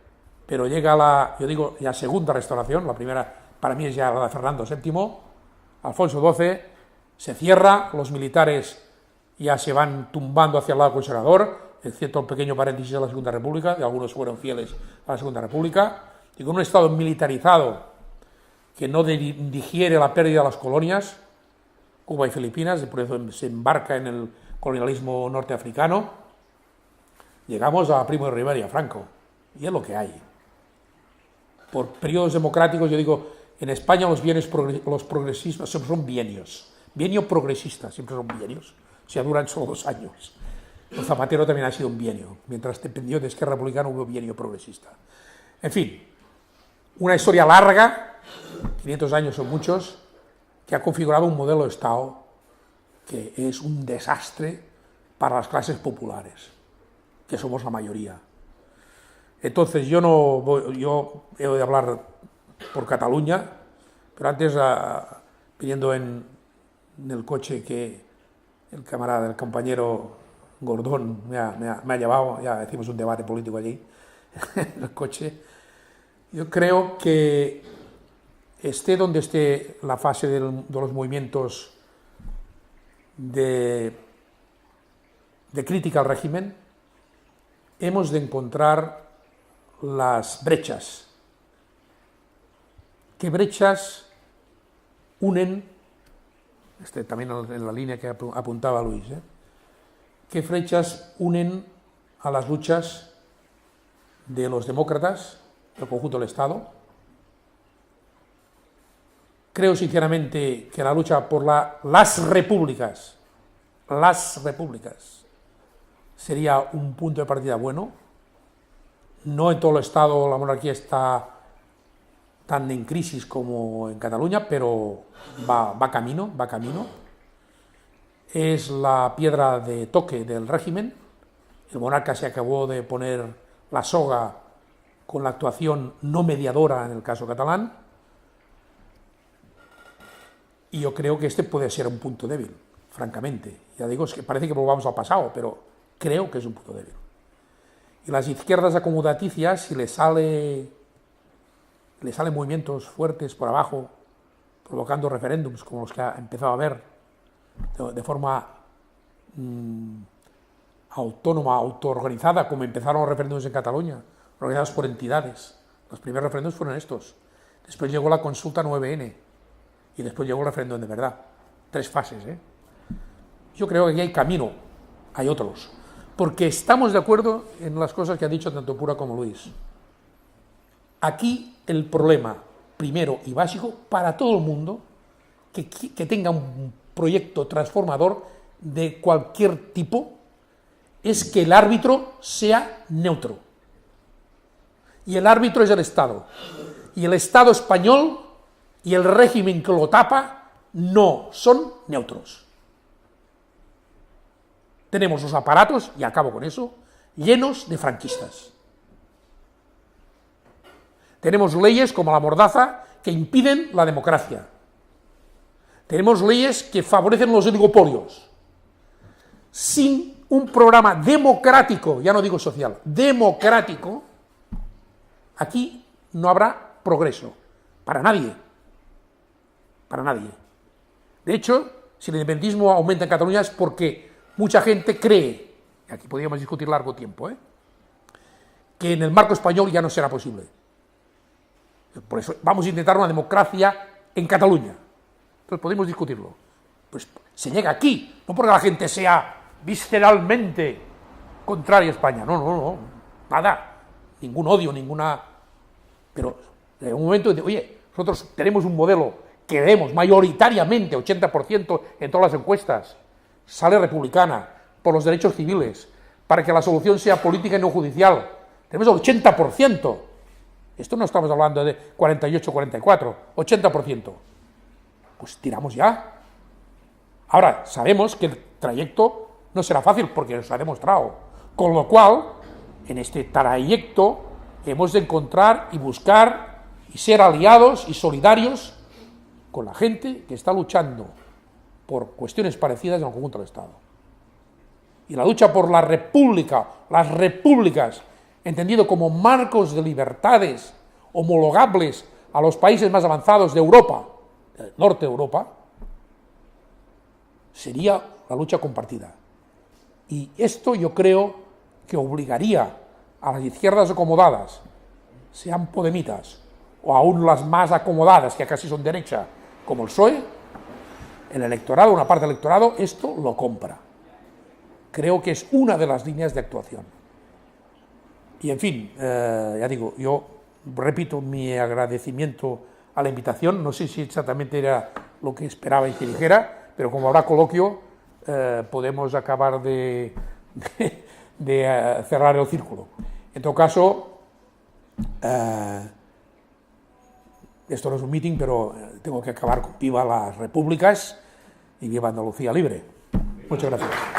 pero llega la segunda restauración. La primera para mí es ya la de Fernando VII, Alfonso XII, se cierra, los militares ya se van tumbando hacia el lado conservador, excepto el pequeño paréntesis de la Segunda República, que algunos fueron fieles a la Segunda República, y con un Estado militarizado que no digiere la pérdida de las colonias, Cuba y Filipinas, y por eso se embarca en el colonialismo norteafricano. Llegamos a Primo de Rivera y a Franco, y es lo que hay. Por periodos democráticos, yo digo, en España los progresistas son bienios, bienio progresista, siempre son bienios, o sea, duran solo 2 años. El Zapatero también ha sido un bienio, mientras dependió de Esquerra Republicana hubo bienio progresista. En fin, una historia larga, 500 años son muchos, que ha configurado un modelo de Estado que es un desastre para las clases populares, que somos la mayoría. Entonces yo he de hablar por Cataluña, pero antes, viniendo en el coche que el compañero Gordón me ha llevado, ya hicimos un debate político allí, en el coche, yo creo que esté donde esté la fase de los movimientos de crítica al régimen, hemos de encontrar las brechas. ¿Qué brechas unen, también en la línea que apuntaba Luis, qué brechas unen a las luchas de los demócratas, del conjunto del Estado? Creo sinceramente que la lucha por las repúblicas sería un punto de partida bueno. No en todo el Estado la monarquía está tan en crisis como en Cataluña, pero va camino. Es la piedra de toque del régimen. El monarca se acabó de poner la soga con la actuación no mediadora en el caso catalán, y yo creo que este puede ser un punto débil, francamente. Ya digo, es que parece que volvamos al pasado, pero creo que es un punto débil. Y las izquierdas acomodaticias, si les salen movimientos fuertes por abajo, provocando referéndums como los que ha empezado a haber, de forma autónoma, autoorganizada, como empezaron los referéndums en Cataluña, organizados por entidades. Los primeros referéndums fueron estos. Después llegó la consulta 9N, y después llegó el referéndum de verdad. 3 fases, Yo creo que aquí hay camino, hay otros, porque estamos de acuerdo en las cosas que ha dicho tanto Pura como Luis. Aquí el problema primero y básico para todo el mundo que tenga un proyecto transformador de cualquier tipo es que el árbitro sea neutro. Y el árbitro es el Estado. Y el Estado español y el régimen que lo tapa no son neutros. Tenemos los aparatos, y acabo con eso, llenos de franquistas. Tenemos leyes como la Mordaza que impiden la democracia. Tenemos leyes que favorecen los oligopolios, sin un programa democrático, ya no digo social, democrático, aquí no habrá progreso, para nadie, para nadie. De hecho, si el independentismo aumenta en Cataluña es porque mucha gente cree, y aquí podríamos discutir largo tiempo, que en el marco español ya no será posible. Por eso vamos a intentar una democracia en Cataluña. Entonces podemos discutirlo. Pues se llega aquí, no porque la gente sea visceralmente contraria a España, no, nada, ningún odio, ninguna... Pero en un momento de, oye, nosotros tenemos un modelo que vemos mayoritariamente, 80% en todas las encuestas, sale republicana, por los derechos civiles, para que la solución sea política y no judicial. Tenemos el 80%. Esto no estamos hablando de 48, 44, 80%. Pues tiramos ya. Ahora, sabemos que el trayecto no será fácil porque nos ha demostrado. Con lo cual, en este trayecto hemos de encontrar y buscar y ser aliados y solidarios con la gente que está luchando por cuestiones parecidas en el conjunto del Estado. Y la lucha por la república, las repúblicas, entendido como marcos de libertades homologables a los países más avanzados de Europa, del norte de Europa, sería la lucha compartida. Y esto yo creo que obligaría a las izquierdas acomodadas, sean podemitas, o aún las más acomodadas, que casi son derecha, como el PSOE, el electorado, una parte del electorado, esto lo compra. Creo que es una de las líneas de actuación. Y en fin, ya digo, yo repito mi agradecimiento a la invitación, no sé si exactamente era lo que esperaba que dijera, pero como habrá coloquio, podemos acabar de cerrar el círculo. En todo caso, esto no es un meeting, pero tengo que acabar con viva las repúblicas y viva Andalucía libre. Muchas gracias.